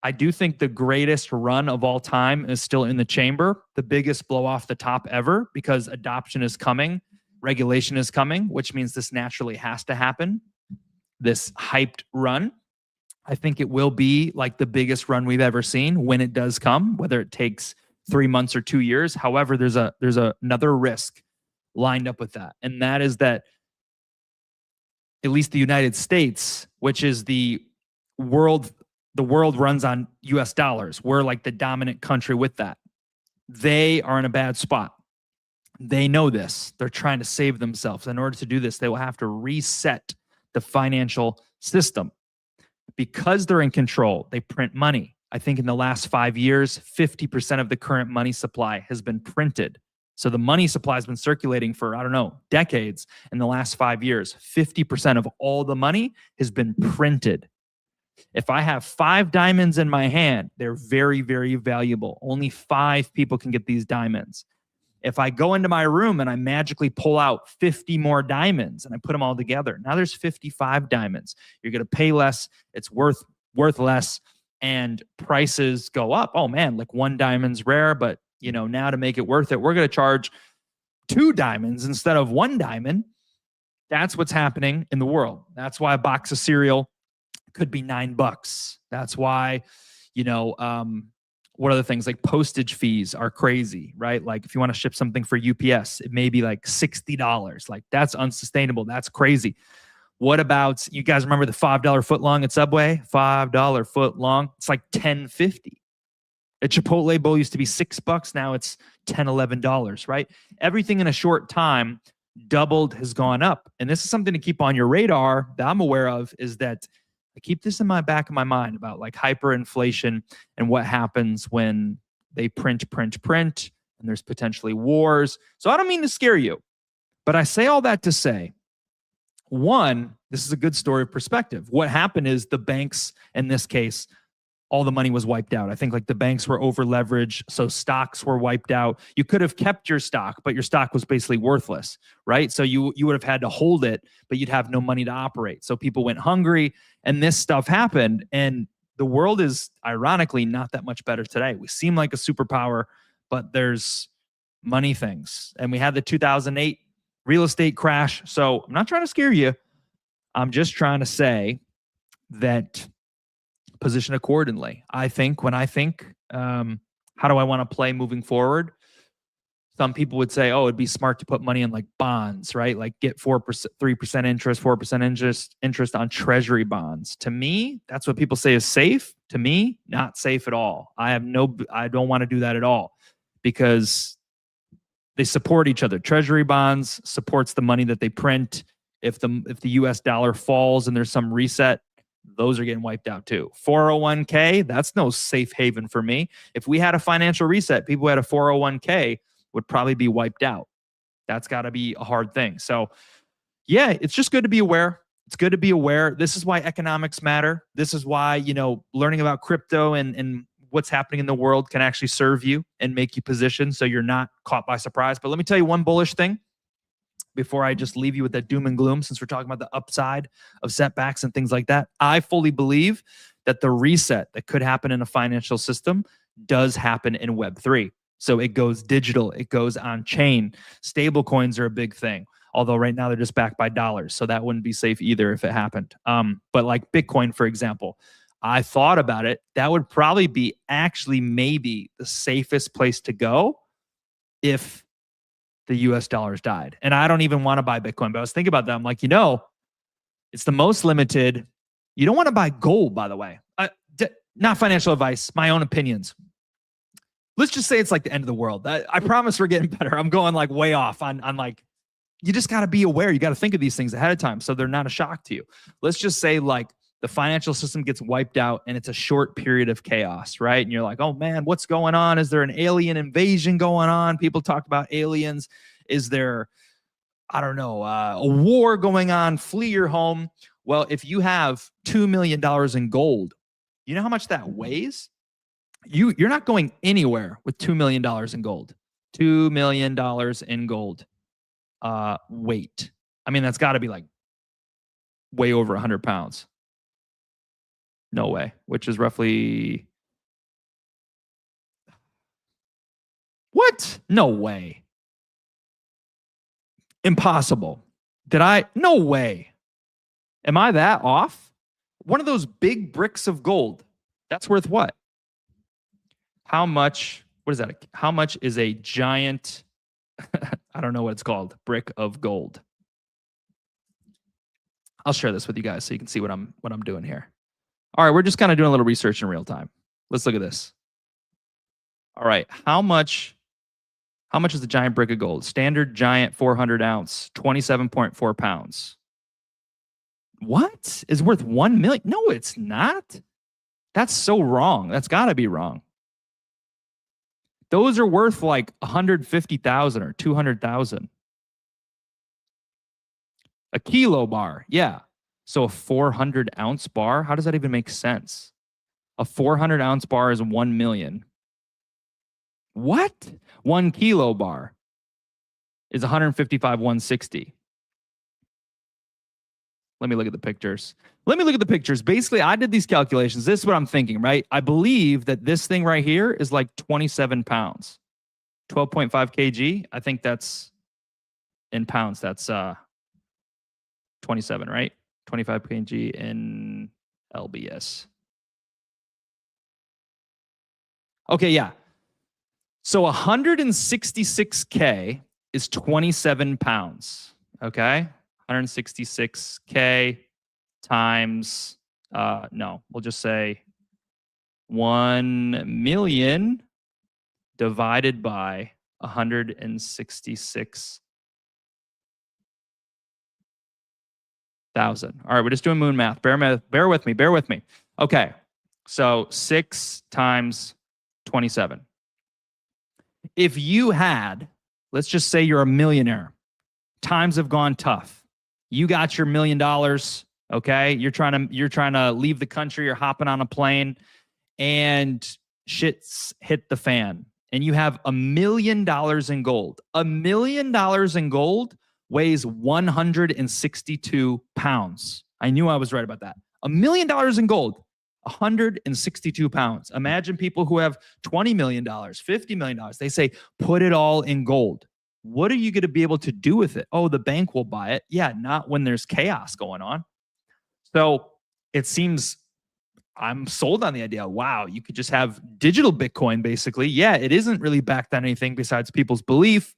I do think the greatest run of all time is still in the chamber, the biggest blow off the top ever, because adoption is coming, regulation is coming, which means this naturally has to happen. This hyped run, I think it will be like the biggest run we've ever seen when it does come, whether it takes 3 months or 2 years. However, there's another risk lined up with that, and that is that at least the United States, which is the world runs on US dollars. We're like the dominant country with that. They are in a bad spot. They know this. They're trying to save themselves. In order to do this, they will have to reset the financial system. Because they're in control, they print money. I think in the last 5 years, 50% of the current money supply has been printed. So the money supply has been circulating for, I don't know, decades. In the last 5 years, 50% of all the money has been printed. If I have 5 diamonds in my hand, they're very, very valuable. Only 5 people can get these diamonds. If I go into my room and I magically pull out 50 more diamonds and I put them all together, now there's 55 diamonds. You're going to pay less. It's worth less, and prices go up. Oh man, like 1 diamond's rare, but now to make it worth it, we're going to charge 2 diamonds instead of 1 diamond. That's what's happening in the world. That's why a box of cereal could be $9. That's why, what other things like postage fees are crazy, right? Like if you want to ship something for UPS, it may be like $60. Like that's unsustainable. That's crazy. What about, you guys remember the $5 footlong at Subway? $5 footlong. It's like $10.50. A Chipotle bowl used to be $6. Now it's $10, $11, right? Everything in a short time doubled, has gone up. And this is something to keep on your radar that I'm aware of, is that I keep this in my back of my mind about like hyperinflation and what happens when they print, and there's potentially wars. So I don't mean to scare you, but I say all that to say, one, this is a good story of perspective. What happened is the banks, in this case, all the money was wiped out. I think like the banks were over leveraged, so stocks were wiped out. You could have kept your stock, but your stock was basically worthless, right? So you would have had to hold it, but you'd have no money to operate. So people went hungry, and this stuff happened. And the world is ironically not that much better today. We seem like a superpower, but there's money things. And we had the 2008 real estate crash. So I'm not trying to scare you. I'm just trying to say that position accordingly. I think when I think, how do I want to play moving forward? Some people would say, oh, it'd be smart to put money in like bonds, right? Like get 4%, 3% interest, 4% interest on treasury bonds. To me, that's what people say is safe. To me, not safe at all. I don't want to do that at all, because they support each other. Treasury bonds supports the money that they print. If the US dollar falls and there's some reset, those are getting wiped out too. 401k, that's no safe haven for me. If we had a financial reset, people who had a 401k would probably be wiped out. That's got to be a hard thing. So yeah, it's just good to be aware. It's good to be aware. This is why economics matter. This is why, learning about crypto and what's happening in the world can actually serve you and make you position so you're not caught by surprise. But let me tell you one bullish thing before I just leave you with that doom and gloom, since we're talking about the upside of setbacks and things like that. I fully believe that the reset that could happen in a financial system does happen in Web3. So it goes digital, it goes on chain. Stable coins are a big thing. Although right now they're just backed by dollars. So that wouldn't be safe either if it happened. But like Bitcoin, for example, I thought about it. That would probably be actually maybe the safest place to go if the US dollars died. And I don't even want to buy Bitcoin, but I was thinking about that. I'm like, it's the most limited. You don't want to buy gold, by the way. Not financial advice, my own opinions. Let's just say it's like the end of the world. I promise we're getting better. I'm going like way off on like, you just got to be aware. You got to think of these things ahead of time so they're not a shock to you. Let's just say like the financial system gets wiped out and it's a short period of chaos, right? And you're like, oh man, what's going on? Is there an alien invasion going on? People talk about aliens. Is there, I don't know, a war going on? Flee your home. Well, if you have $2 million in gold, you know how much that weighs? You're not going anywhere with $2 million in gold. $2 million in gold. Weight. I mean, that's got to be like way over 100 pounds. No way. Which is roughly what? No way. Impossible. No way. Am I that off? One of those big bricks of gold. That's worth what? How much? What is that? How much is a giant? I don't know what it's called. Brick of gold. I'll share this with you guys so you can see what I'm doing here. All right, we're just kind of doing a little research in real time. Let's look at this. All right, how much is the giant brick of gold? Standard giant 400 ounce, 27.4 pounds. What? Is worth 1 million? No, it's not. That's so wrong. That's got to be wrong. Those are worth like 150,000 or 200,000. A kilo bar, yeah. So a 400 ounce bar, how does that even make sense? A 400 ounce bar is 1 million. What? 1 kilo bar is 155, 160. Let me look at the pictures. Basically, I did these calculations. This is what I'm thinking, right? I believe that this thing right here is like 27 pounds. 12.5 kg. I think that's in pounds. That's 27, right? 25 kg in LBS. Okay, yeah. So 166K is 27 pounds, okay? 166K times, no, we'll just say 1 million divided by 166,000. All right, we're just doing moon math. Bear with me. Okay, so 6 times 27. If you had, let's just say you're a millionaire, times have gone tough. You got your $1 million, okay? You're trying to leave the country, you're hopping on a plane, and shit's hit the fan. And you have $1 million in gold. $1 million in gold weighs 162 pounds. I knew I was right about that. $1 million in gold, 162 pounds. Imagine people who have $20 million, $50 million. They say, put it all in gold. What are you going to be able to do with it? Oh, the bank will buy it. Yeah, not when there's chaos going on. So it seems I'm sold on the idea. Wow, you could just have digital Bitcoin, basically. Yeah, it isn't really backed on anything besides people's belief,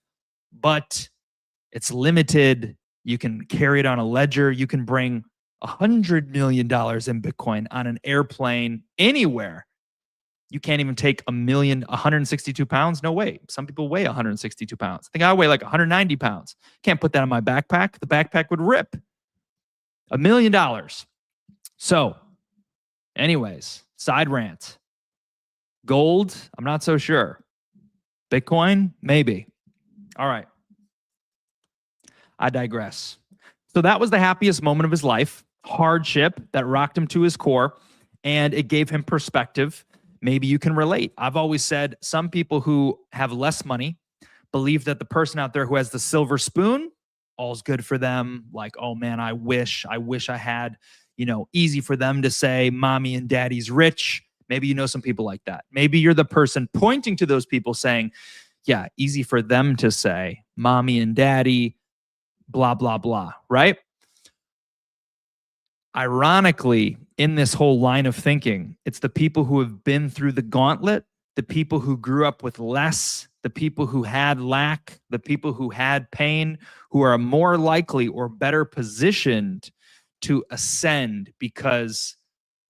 but it's limited. You can carry it on a ledger. You can bring $100 million in Bitcoin on an airplane anywhere. You can't even take 162 pounds. No way. Some people weigh 162 pounds. I think I weigh like 190 pounds. Can't put that in my backpack. The backpack would rip. $1 million. So Anyways, side rant. Gold, I'm not so sure. Bitcoin, maybe. All right. I digress. So that was the happiest moment of his life, hardship that rocked him to his core, and it gave him perspective. Maybe you can relate. I've always said some people who have less money believe that the person out there who has the silver spoon, all's good for them. Like, oh man, I wish I had, easy for them to say, mommy and daddy's rich. Maybe you know some people like that. Maybe you're the person pointing to those people saying, yeah, easy for them to say, mommy and daddy, blah, blah, blah, right? Ironically, in this whole line of thinking, it's the people who have been through the gauntlet, the people who grew up with less, the people who had lack, the people who had pain, who are more likely or better positioned to ascend because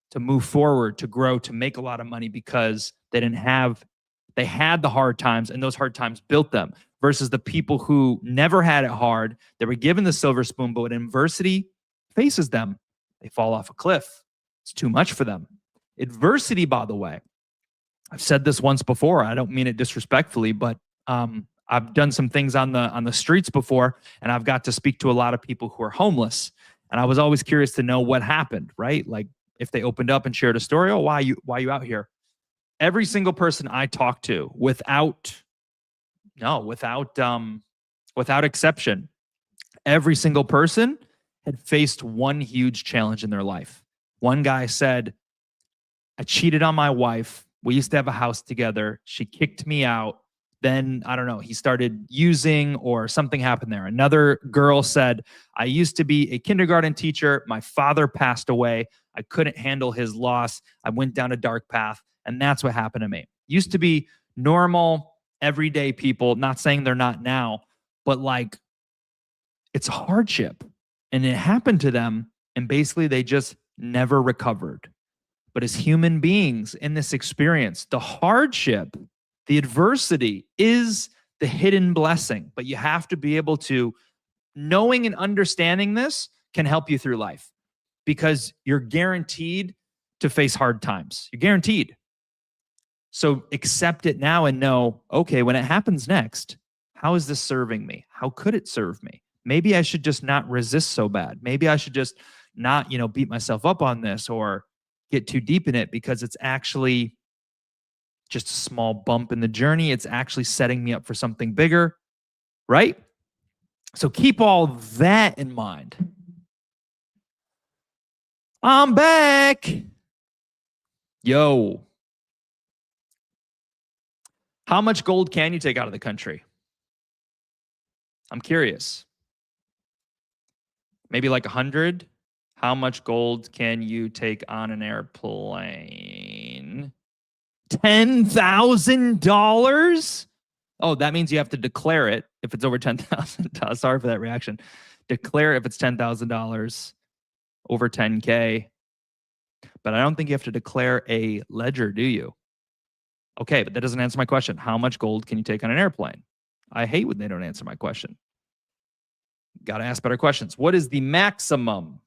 to move forward, to grow, to make a lot of money because they had the hard times and those hard times built them versus the people who never had it hard. They were given the silver spoon, but when adversity faces them, they fall off a cliff. It's too much for them. Adversity, by the way, I've said this once before. I don't mean it disrespectfully, but I've done some things on the streets before, and I've got to speak to a lot of people who are homeless. And I was always curious to know what happened, right? Like if they opened up and shared a story, oh, why you out here? Every single person I talked to, without exception, every single person had faced one huge challenge in their life. One guy said, I cheated on my wife. We used to have a house together. She kicked me out. Then, I don't know, he started using or something happened there. Another girl said, I used to be a kindergarten teacher. My father passed away. I couldn't handle his loss. I went down a dark path. And that's what happened to me. Used to be normal, everyday people, not saying they're not now, but like it's a hardship. And it happened to them. And basically they just never recovered. But as human beings in this experience, the hardship, the adversity is the hidden blessing. But you have to be able to, knowing and understanding this can help you through life because you're guaranteed to face hard times. You're guaranteed. So accept it now and know, okay, when it happens next, how is this serving me? How could it serve me? Maybe I should just not resist so bad. Maybe I should just not, beat myself up on this or get too deep in it because it's actually just a small bump in the journey. It's actually setting me up for something bigger, right? So keep all that in mind. I'm back. Yo. How much gold can you take out of the country? I'm curious. Maybe like 100? How much gold can you take on an airplane? $10,000? Oh, that means you have to declare it if it's over $10,000. Sorry for that reaction. Declare if it's $10,000 over 10K. But I don't think you have to declare a ledger, do you? Okay, but that doesn't answer my question. How much gold can you take on an airplane? I hate when they don't answer my question. Got to ask better questions. What is the maximum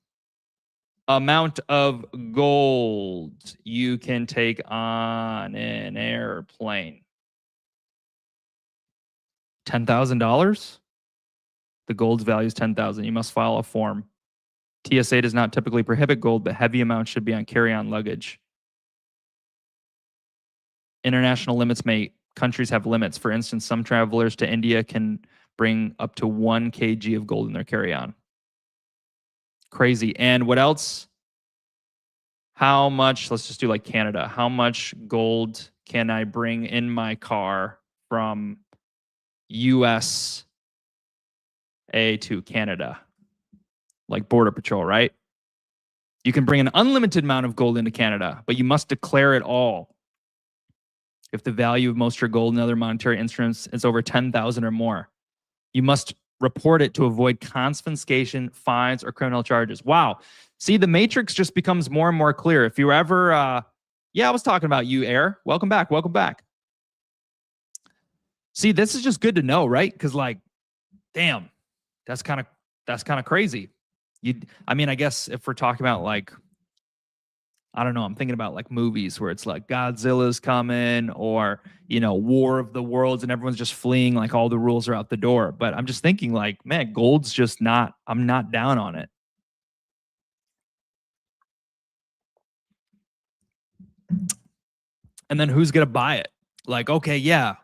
amount of gold you can take on an airplane? $10,000? The gold's value is $10,000. You must file a form. TSA does not typically prohibit gold, but heavy amounts should be on carry-on luggage. International countries have limits. For instance, some travelers to India can bring up to 1 kg of gold in their carry-on. Crazy. And what else? How much, let's just do like Canada. How much gold can I bring in my car from USA to Canada? Like Border Patrol, right? You can bring an unlimited amount of gold into Canada, but you must declare it all. If the value of most of your gold and other monetary instruments is over 10,000 or more, you must report it to avoid confiscation, fines, or criminal charges. Wow. See, the matrix just becomes more and more clear. If you ever, I was talking about you, Air. Welcome back. Welcome back. See, this is just good to know, right? Because like, damn, that's kind of crazy. I guess if we're talking about like, I don't know. I'm thinking about like movies where it's like Godzilla's coming or, War of the Worlds and everyone's just fleeing, like all the rules are out the door. But I'm just thinking like, man, gold's just I'm not down on it. And then who's going to buy it? Like, okay, yeah,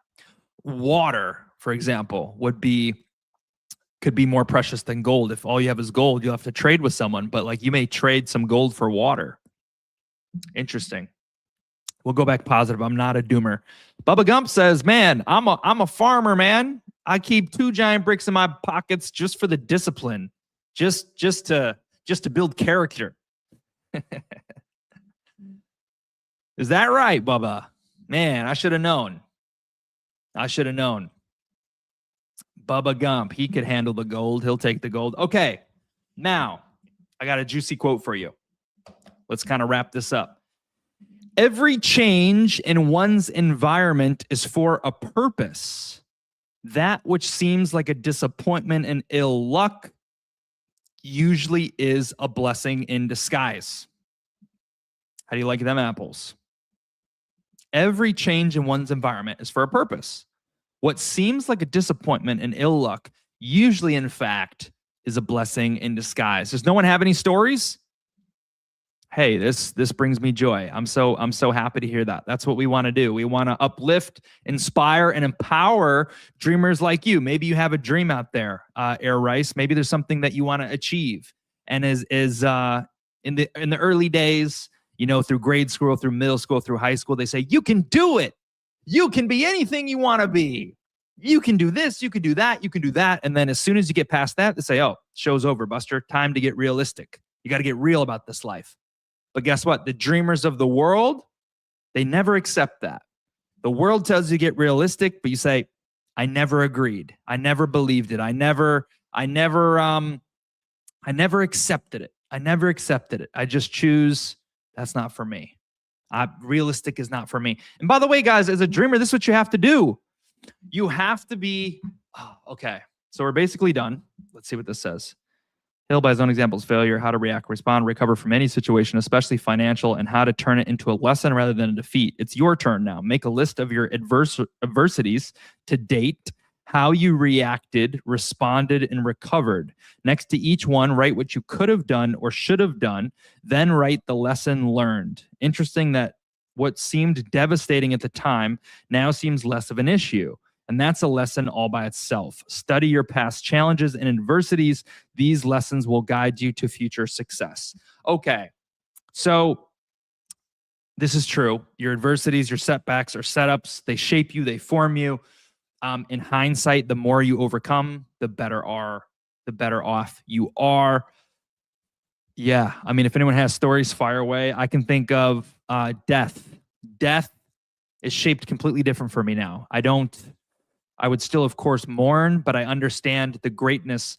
water, for example, could be more precious than gold. If all you have is gold, you'll have to trade with someone, but like you may trade some gold for water. Interesting. We'll go back positive. I'm not a doomer. Bubba Gump says, man, I'm a farmer, man. I keep 2 giant bricks in my pockets just for the discipline, just to build character. Is that right, Bubba? Man, I should have known. Bubba Gump, he could handle the gold. He'll take the gold. Okay, now I got a juicy quote for you. Let's kind of wrap this up. Every change in one's environment is for a purpose. That which seems like a disappointment and ill luck usually is a blessing in disguise. How do you like them apples? Every change in one's environment is for a purpose. What seems like a disappointment and ill luck usually, in fact, is a blessing in disguise. Does no one have any stories? Hey, this brings me joy. I'm so happy to hear that. That's what we want to do. We want to uplift, inspire, and empower dreamers like you. Maybe you have a dream out there, Air Rice. Maybe there's something that you want to achieve. And is in the early days, through grade school, through middle school, through high school, they say you can do it. You can be anything you want to be. You can do this. You can do that. You can do that. And then as soon as you get past that, they say, "Oh, show's over, Buster. Time to get realistic. You got to get real about this life." But guess what? The dreamers of the world, they never accept that. The world tells you to get realistic, but you say, I never agreed. I never believed it. I never accepted it. I never accepted it. I just choose, that's not for me. Realistic is not for me. And by the way, guys, as a dreamer, this is what you have to do. You have to be, okay. So we're basically done. Let's see what this says. Hill by his own examples, failure, how to react, respond, recover from any situation, especially financial, and how to turn it into a lesson rather than a defeat. It's your turn now. Make a list of your adversities to date, how you reacted, responded, and recovered. Next to each one, write what you could have done or should have done, then write the lesson learned. Interesting that what seemed devastating at the time now seems less of an issue. And that's a lesson all by itself. Study your past challenges and adversities. These lessons will guide you to future success. Okay, so this is true. Your adversities, your setbacks are setups. They shape you, they form you. In hindsight, the more you overcome, the better off you are. Yeah, I mean, if anyone has stories, fire away. I can think of death. Death is shaped completely different for me now. I would still, of course, mourn, but I understand the greatness.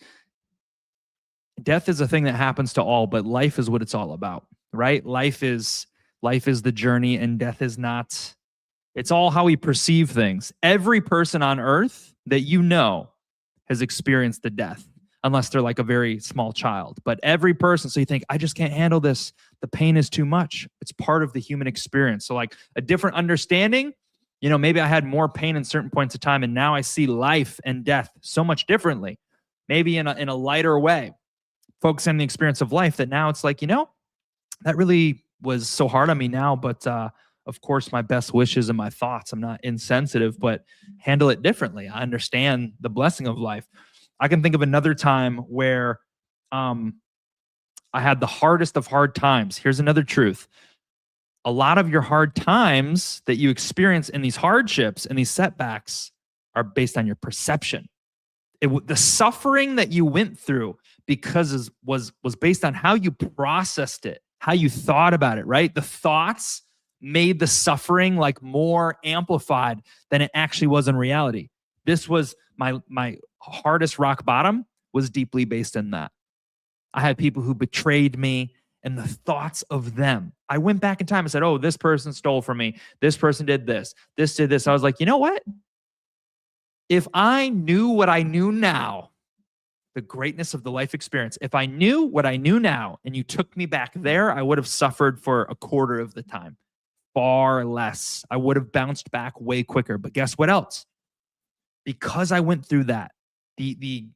Death is a thing that happens to all, but life is what it's all about, right? Life is the journey, and death is not. It's all how we perceive things. Every person on earth that you know has experienced the death, unless they're like a very small child. But every person, so you think, I just can't handle this. The pain is too much. It's part of the human experience. So like a different understanding. Maybe I had more pain in certain points of time, and now I see life and death so much differently, maybe in a lighter way, focusing on the experience of life, that now it's like, that really was so hard on me now, but of course, my best wishes and my thoughts, I'm not insensitive, but handle it differently. I understand the blessing of life. I can think of another time where I had the hardest of hard times. Here's another truth. A lot of your hard times that you experience in these hardships and these setbacks are based on your perception. The suffering that you went through was based on how you processed it, how you thought about it, right? The thoughts made the suffering like more amplified than it actually was in reality. This was my hardest rock bottom was deeply based in that. I had people who betrayed me, and the thoughts of them. I went back in time and said, oh, this person stole from me. This person did this. This did this. I was like, you know what? If I knew what I knew now, the greatness of the life experience. If I knew what I knew now and you took me back there, I would have suffered for a quarter of the time, far less. I would have bounced back way quicker. But guess what else? Because I went through that, the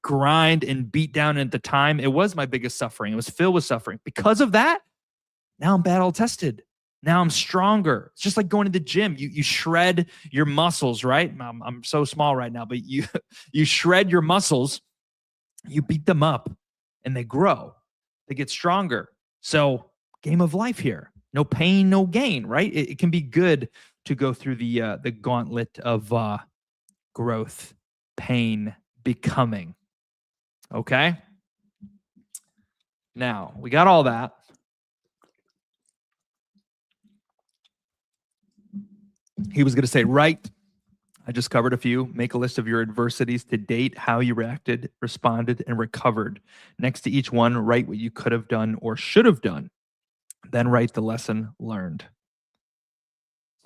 grind and beat down at the time, it was my biggest suffering. It was filled with suffering. Because of that, now I'm battle tested. Now I'm stronger. It's just like going to the gym. You shred your muscles, right? I'm so small right now, but you shred your muscles, you beat them up, and they grow. They get stronger. So game of life here. No pain, no gain, right? It can be good to go through the gauntlet of growth, pain, becoming. Okay? Now, we got all that. He was going to say, right. I just covered a few. Make a list of your adversities to date, how you reacted, responded, and recovered. Next to each one, write what you could have done or should have done. Then write the lesson learned.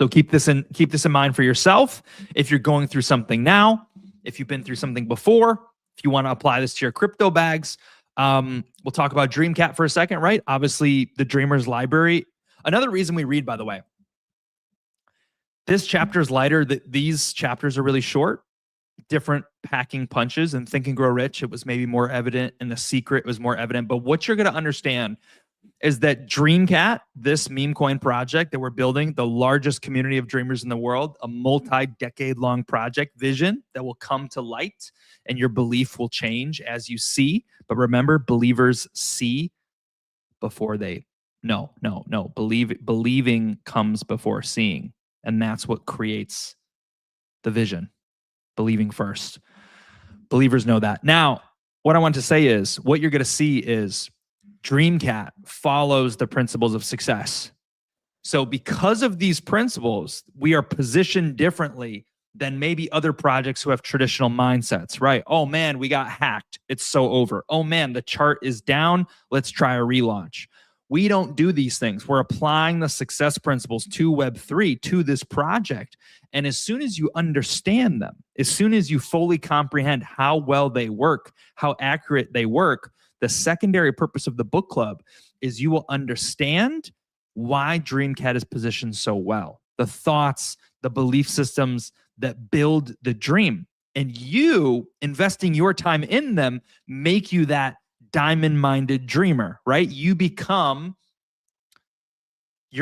So keep this in mind for yourself. If you're going through something now, if you've been through something before, if you want to apply this to your crypto bags, we'll talk about Dream Cat for a second, right? Obviously, the Dreamer's Library. Another reason we read, by the way, this chapter is lighter. These chapters are really short, different packing punches. And Think and Grow Rich, it was maybe more evident. And The Secret was more evident. But what you're going to understand is that Dream Cat, this meme coin project that we're building, the largest community of dreamers in the world, a multi-decade long project vision that will come to light, and your belief will change as you see. But remember, believers see before they no. Believing comes before seeing. And that's what creates the vision. Believing first. Believers know that. Now, what I want to say is, what you're going to see is Dream Cat follows the principles of success. So because of these principles, we are positioned differently than maybe other projects who have traditional mindsets, right? Oh man, we got hacked. It's so over. Oh man, the chart is down. Let's try a relaunch. We don't do these things. We're applying the success principles to Web3, to this project. And as soon as you understand them, as soon as you fully comprehend how well they work, how accurate they work, the secondary purpose of the book club is you will understand why Dream Cat is positioned so well. The thoughts, the belief systems that build the dream. And you investing your time in them make you that diamond-minded dreamer, right? You're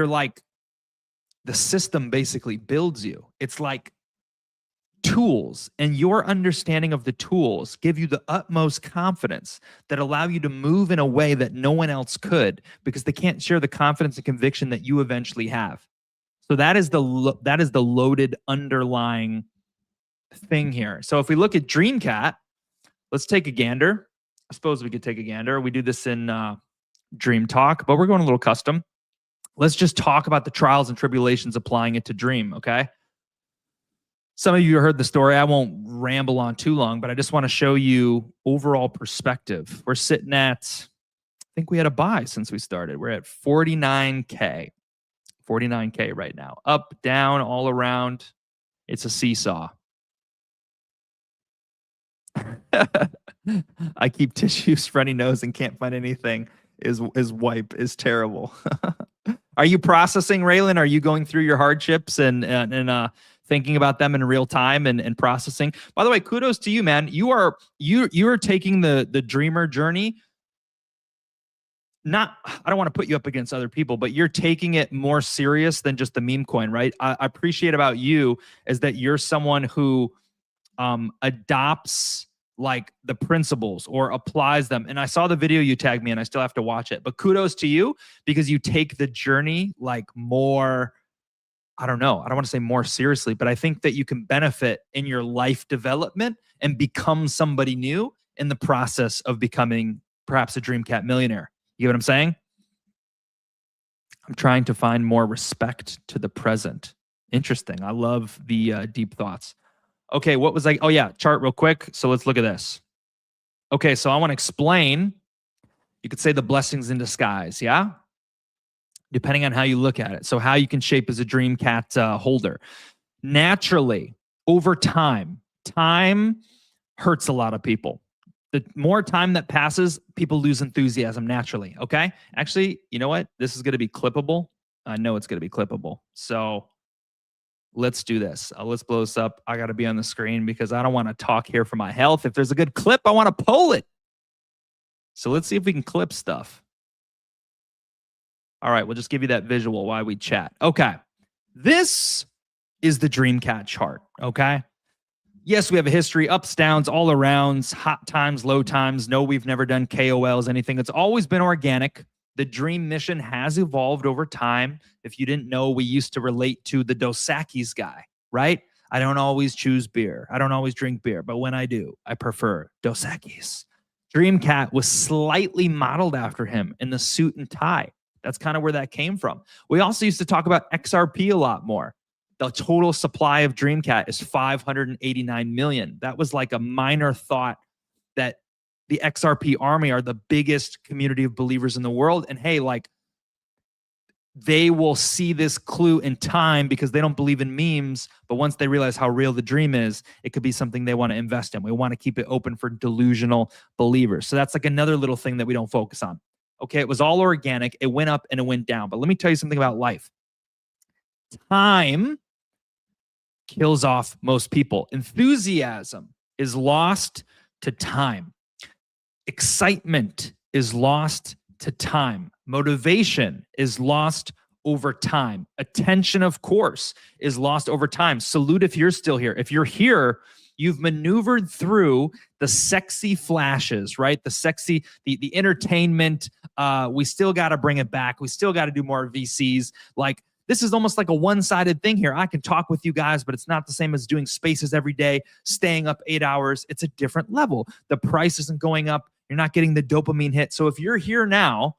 like, the system basically builds you. It's like tools, and your understanding of the tools give you the utmost confidence that allow you to move in a way that no one else could, because they can't share the confidence and conviction that you eventually have. So that is the loaded underlying thing here. So if we look at Dream Cat, let's take a gander. I suppose we could take a gander. We do this in Dream Talk, but we're going a little custom. Let's just talk about the trials and tribulations applying it to Dream, okay? Some of you heard the story. I won't ramble on too long, but I just want to show you overall perspective. We're sitting at, I think we had a buy since we started. We're at 49K. 49K right now. Up, down, all around. It's a seesaw. I keep tissues, runny nose, and can't find anything. Is wipe is terrible. Are you processing, Raylan? Are you going through your hardships and thinking about them in real time and processing? By the way, kudos to you, man. You are taking the dreamer journey. I don't want to put you up against other people, but you're taking it more serious than just the meme coin, right? I appreciate about you is that you're someone who adopts like the principles or applies them. And I saw the video you tagged me in. I still have to watch it, but kudos to you because you take the journey like more, I don't know. I don't want to say more seriously, but I think that you can benefit in your life development and become somebody new in the process of becoming perhaps a Dream Cat millionaire. You get what I'm saying? I'm trying to find more respect to the present. Interesting. I love the deep thoughts. Okay, what was I? Oh yeah, chart real quick. So let's look at this. Okay, so I want to explain, you could say the blessings in disguise, yeah? Depending on how you look at it. So how you can shape as a Dream Cat holder. Naturally, over time hurts a lot of people. The more time that passes, people lose enthusiasm naturally, okay? Actually, you know what? This is going to be clippable. I know it's going to be clippable. So let's do this. Let's blow this up. I got to be on the screen because I don't want to talk here for my health. If there's a good clip, I want to pull it. So let's see if we can clip stuff. All right, we'll just give you that visual while we chat. Okay, this is the Dream Cat chart, okay? Yes, we have a history, ups, downs, all arounds, hot times, low times. No, we've never done KOLs, anything. It's always been organic. The dream mission has evolved over time. If you didn't know, we used to relate to the Dos Equis guy, right? I don't always choose beer. I don't always drink beer, but when I do, I prefer Dos Equis. Dream Cat was slightly modeled after him in the suit and tie. That's kind of where that came from. We also used to talk about XRP a lot more. The total supply of Dream Cat is 589 million. That was like a minor thought that the XRP army are the biggest community of believers in the world. And hey, like, they will see this clue in time because they don't believe in memes. But once they realize how real the dream is, it could be something they want to invest in. We want to keep it open for delusional believers. So that's like another little thing that we don't focus on. Okay, it was all organic. It went up and it went down. But let me tell you something about life. Time kills off most people. Enthusiasm is lost to time. Excitement is lost to time. Motivation is lost over time. Attention, of course, is lost over time. Salute if you're still here. If you're here, you've maneuvered through the sexy flashes, right? The sexy, the entertainment. We still got to bring it back. We still got to do more VCs. Like, this is almost like a one-sided thing here. I can talk with you guys, but it's not the same as doing spaces every day, staying up 8 hours. It's a different level. The price isn't going up. You're not getting the dopamine hit. So if you're here now,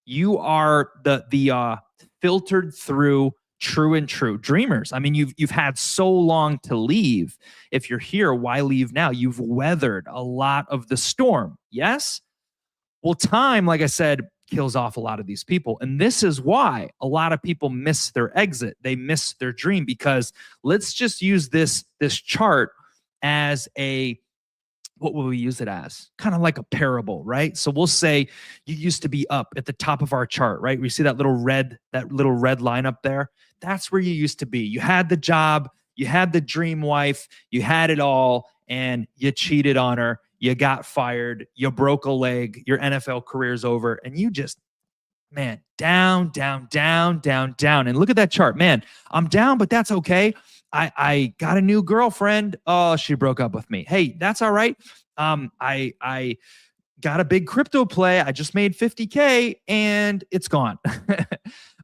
you are the filtered through true and true dreamers. I mean, you've had so long to leave. If you're here, why leave now? You've weathered a lot of the storm. Yes? Well, time, like I said, kills off a lot of these people. And this is why a lot of people miss their exit. They miss their dream because let's just use this chart as what will we use it as? Kind of like a parable, right? So we'll say you used to be up at the top of our chart, right? We see that little red line up there. That's where you used to be. You had the job, you had the dream wife, you had it all, and you cheated on her. You got fired, you broke a leg, your NFL career's over, and you just, man, down, down, down, down, down. And look at that chart. Man, I'm down, but that's okay. I got a new girlfriend. Oh, she broke up with me. Hey, that's all right. I got a big crypto play. I just made 50K and it's gone.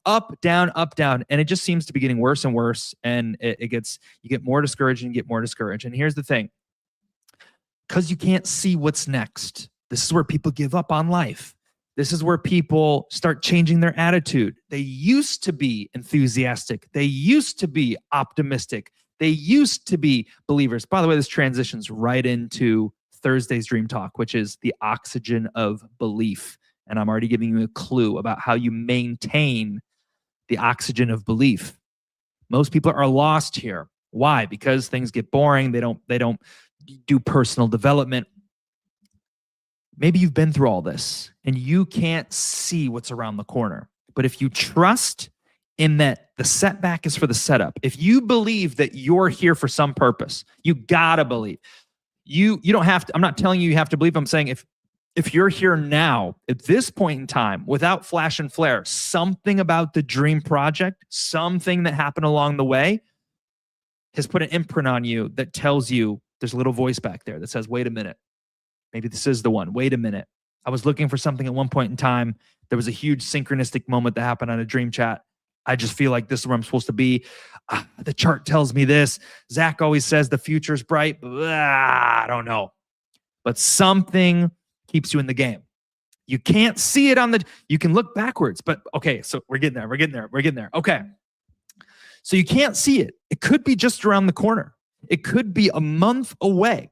Up, down, up, down. And it just seems to be getting worse and worse. And you get more discouraged and get more discouraged. And here's the thing. Because you can't see what's next. This is where people give up on life. This is where people start changing their attitude. They used to be enthusiastic. They used to be optimistic. They used to be believers. By the way, this transitions right into Thursday's Dream Talk, which is the oxygen of belief. And I'm already giving you a clue about how you maintain the oxygen of belief. Most people are lost here. Why? Because things get boring. They don't do personal development. Maybe you've been through all this and you can't see what's around the corner. But if you trust in that the setback is for the setup, if you believe that you're here for some purpose, you gotta believe. You don't have to, I'm not telling you you have to believe. I'm saying if you're here now at this point in time without flash and flare, something about the dream project, something that happened along the way has put an imprint on you that tells you there's a little voice back there that says, wait a minute. Maybe this is the one. Wait a minute. I was looking for something at one point in time. There was a huge synchronistic moment that happened on a dream chat. I just feel like this is where I'm supposed to be. The chart tells me this. Zach always says the future's bright. I don't know. But something keeps you in the game. You can't see it you can look backwards, but okay, so we're getting there. Okay. So you can't see it. It could be just around the corner. It could be a month away.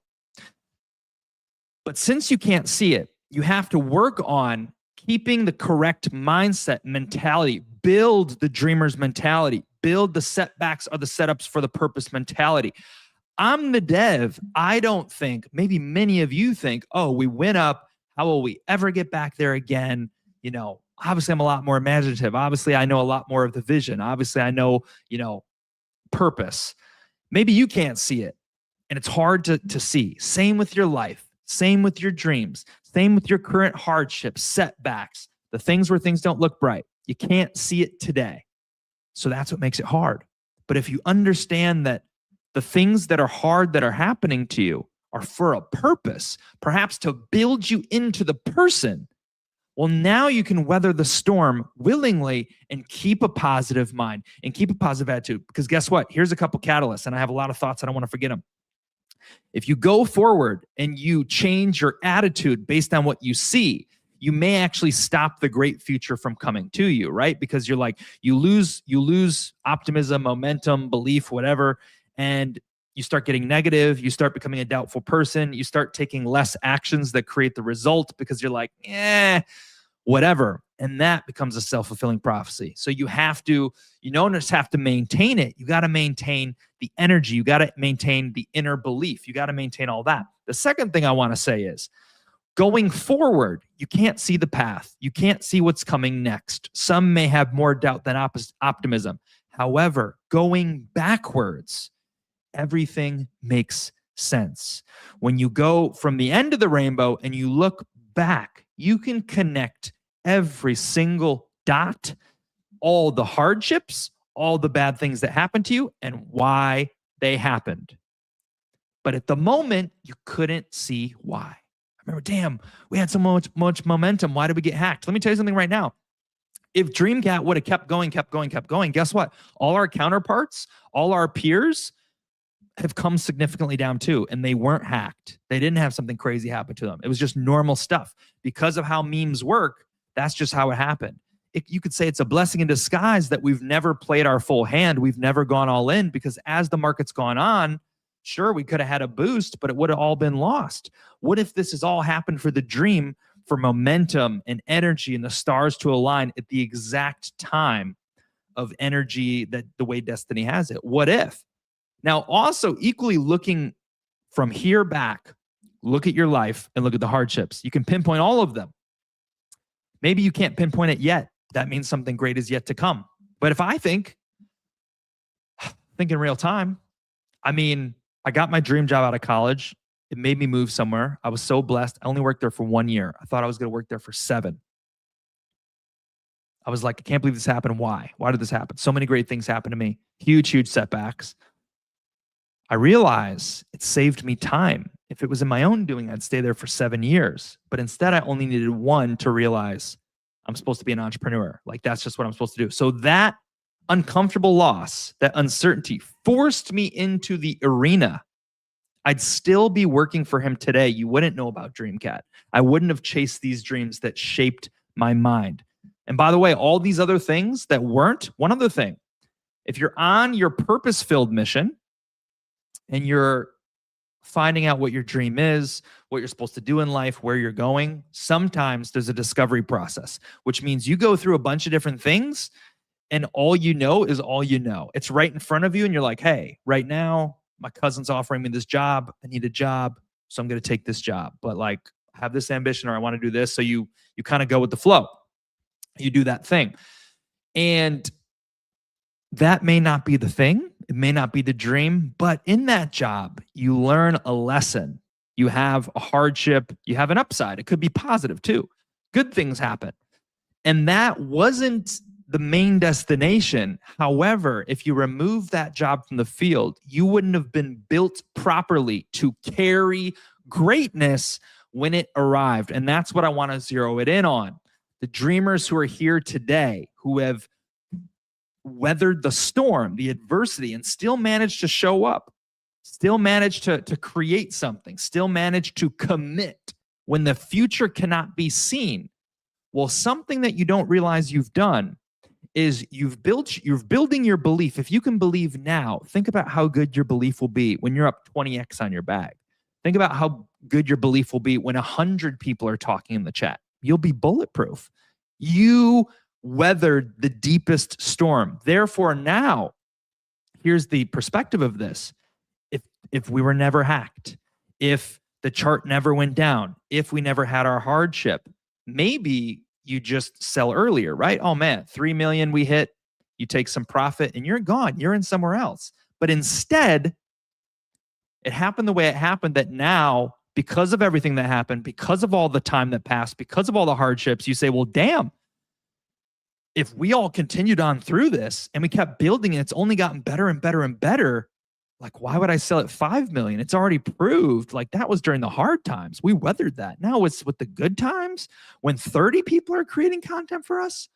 But since you can't see it, you have to work on keeping the correct mindset, mentality, build the dreamer's mentality, build the setbacks or the setups for the purpose mentality. I'm the dev. I don't think, maybe many of you think, oh, we went up. How will we ever get back there again? You know, obviously I'm a lot more imaginative. Obviously I know a lot more of the vision. Obviously I know, you know, purpose. Maybe you can't see it and it's hard to see. Same with your life. Same with your dreams. Same with your current hardships, setbacks, the things where things don't look bright. You can't see it today. So that's what makes it hard. But if you understand that the things that are hard that are happening to you are for a purpose, perhaps to build you into the person, well, now you can weather the storm willingly and keep a positive mind and keep a positive attitude. Because guess what? Here's a couple catalysts, and I have a lot of thoughts. I don't want to forget them. If you go forward and you change your attitude based on what you see, you may actually stop the great future from coming to you, right? Because you're like, you lose optimism, momentum, belief, whatever, and you start getting negative, you start becoming a doubtful person, you start taking less actions that create the result because you're like, whatever. And that becomes a self-fulfilling prophecy. So you have to, you don't just have to maintain it. You got to maintain the energy. You got to maintain the inner belief. You got to maintain all that. The second thing I want to say is, going forward, you can't see the path. You can't see what's coming next. Some may have more doubt than optimism. However, going backwards, everything makes sense. When you go from the end of the rainbow and you look back, you can connect every single dot, all the hardships, all the bad things that happened to you, and why they happened. But at the moment, you couldn't see why. I remember, damn, we had so much momentum. Why did we get hacked? Let me tell you something right now. If Dream Cat would have kept going, guess what? All our counterparts, all our peers have come significantly down too, and they weren't hacked. They didn't have something crazy happen to them. It was just normal stuff. Because of how memes work, that's just how it happened. You could say it's a blessing in disguise that we've never played our full hand. We've never gone all in, because as the market's gone on, sure, we could have had a boost, but it would have all been lost. What if this has all happened for the dream, for momentum and energy and the stars to align at the exact time of energy that the way destiny has it? What if? Now, also equally looking from here back, look at your life and look at the hardships. You can pinpoint all of them. Maybe you can't pinpoint it yet. That means something great is yet to come. But if I think in real time, I mean, I got my dream job out of college. It made me move somewhere. I was so blessed. I only worked there for 1 year. I thought I was going to work there for 7. I was like, I can't believe this happened. Why? Why did this happen? So many great things happened to me. Huge setbacks. I realize it saved me time. If it was in my own doing, I'd stay there for 7 years. But instead, I only needed 1 to realize I'm supposed to be an entrepreneur. Like, that's just what I'm supposed to do. So that uncomfortable loss, that uncertainty forced me into the arena. I'd still be working for him today. You wouldn't know about Dream Cat. I wouldn't have chased these dreams that shaped my mind. And by the way, all these other things that weren't, one other thing, if you're on your purpose-filled mission and you're finding out what your dream is, what you're supposed to do in life, where you're going, sometimes there's a discovery process, which means you go through a bunch of different things and all you know is all you know. It's right in front of you and you're like, hey, right now, my cousin's offering me this job. I need a job, so I'm going to take this job. But like, I have this ambition or I want to do this. So you kind of go with the flow. You do that thing. And that may not be the thing. It may not be the dream, but in that job, you learn a lesson. You have a hardship. You have an upside. It could be positive too. Good things happen. And that wasn't the main destination. However, if you remove that job from the field, you wouldn't have been built properly to carry greatness when it arrived. And that's what I want to zero it in on. The dreamers who are here today, who have weathered the storm, the adversity, and still managed to show up, still managed to create something, still managed to commit when the future cannot be seen. Well, something that you don't realize you've done is you're building your belief. If you can believe now, think about how good your belief will be when you're up 20x on your bag. Think about how good your belief will be when 100 people are talking in the chat. You'll be bulletproof. You weathered the deepest storm. Therefore, now, here's the perspective of this. if we were never hacked, if the chart never went down, if we never had our hardship, maybe you just sell earlier, right? Oh man, 3 million we hit, you take some profit and you're gone. You're in somewhere else. But instead, it happened the way it happened, that now, because of everything that happened, because of all the time that passed, because of all the hardships, you say, well, damn, if we all continued on through this and we kept building it, it's only gotten better and better and better. Like, why would I sell at 5 million? It's already proved. Like, that was during the hard times. We weathered that. Now it's with the good times, when 30 people are creating content for us.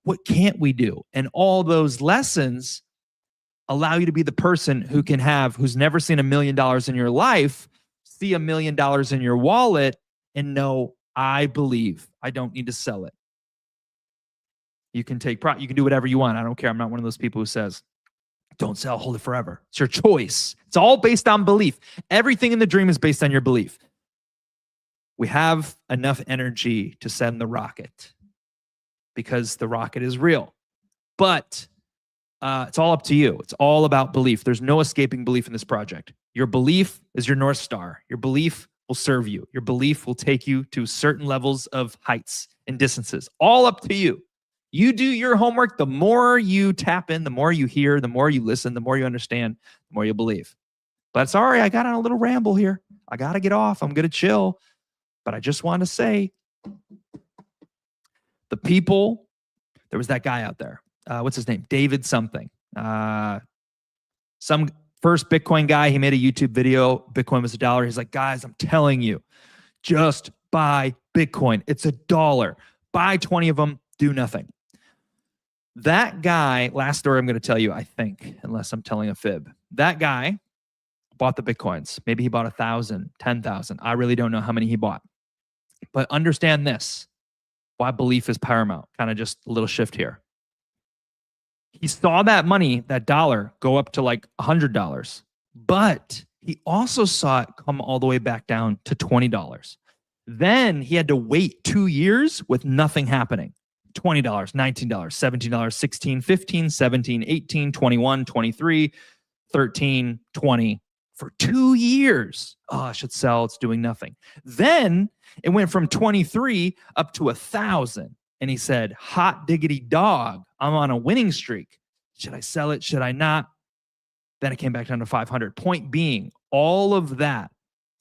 What can't we do? And all those lessons allow you to be the person who can have, who's never seen $1 million in your life, see $1 million in your wallet and know, I believe I don't need to sell it. You can take pride. You can do whatever you want. I don't care. I'm not one of those people who says, don't sell, hold it forever. It's your choice. It's all based on belief. Everything in the dream is based on your belief. We have enough energy to send the rocket because the rocket is real. But it's all up to you. It's all about belief. There's no escaping belief in this project. Your belief is your North Star. Your belief will serve you. Your belief will take you to certain levels of heights and distances. All up to you. You do your homework. The more you tap in, the more you hear, the more you listen, the more you understand, the more you believe. But sorry, I got on a little ramble here. I got to get off. I'm going to chill. But I just want to say, the people, there was that guy out there. What's his name? David something. Some first Bitcoin guy. He made a YouTube video. Bitcoin was $1. He's like, guys, I'm telling you, just buy Bitcoin. It's $1. Buy 20 of them. Do nothing. That guy, last story I'm going to tell you, I think, unless I'm telling a fib. That guy bought the Bitcoins. Maybe he bought 1,000, 10,000. I really don't know how many he bought. But understand this, why belief is paramount. Kind of just a little shift here. He saw that money, that dollar, go up to like $100. But he also saw it come all the way back down to $20. Then he had to wait 2 years with nothing happening. $20, $19, $17, $16, $15, $17, $18, $21, $23, $13, $20 for 2 years. Oh, I should sell. It's doing nothing. Then it went from 23 up to 1,000. And he said, hot diggity dog, I'm on a winning streak. Should I sell it? Should I not? Then it came back down to 500. Point being, all of that,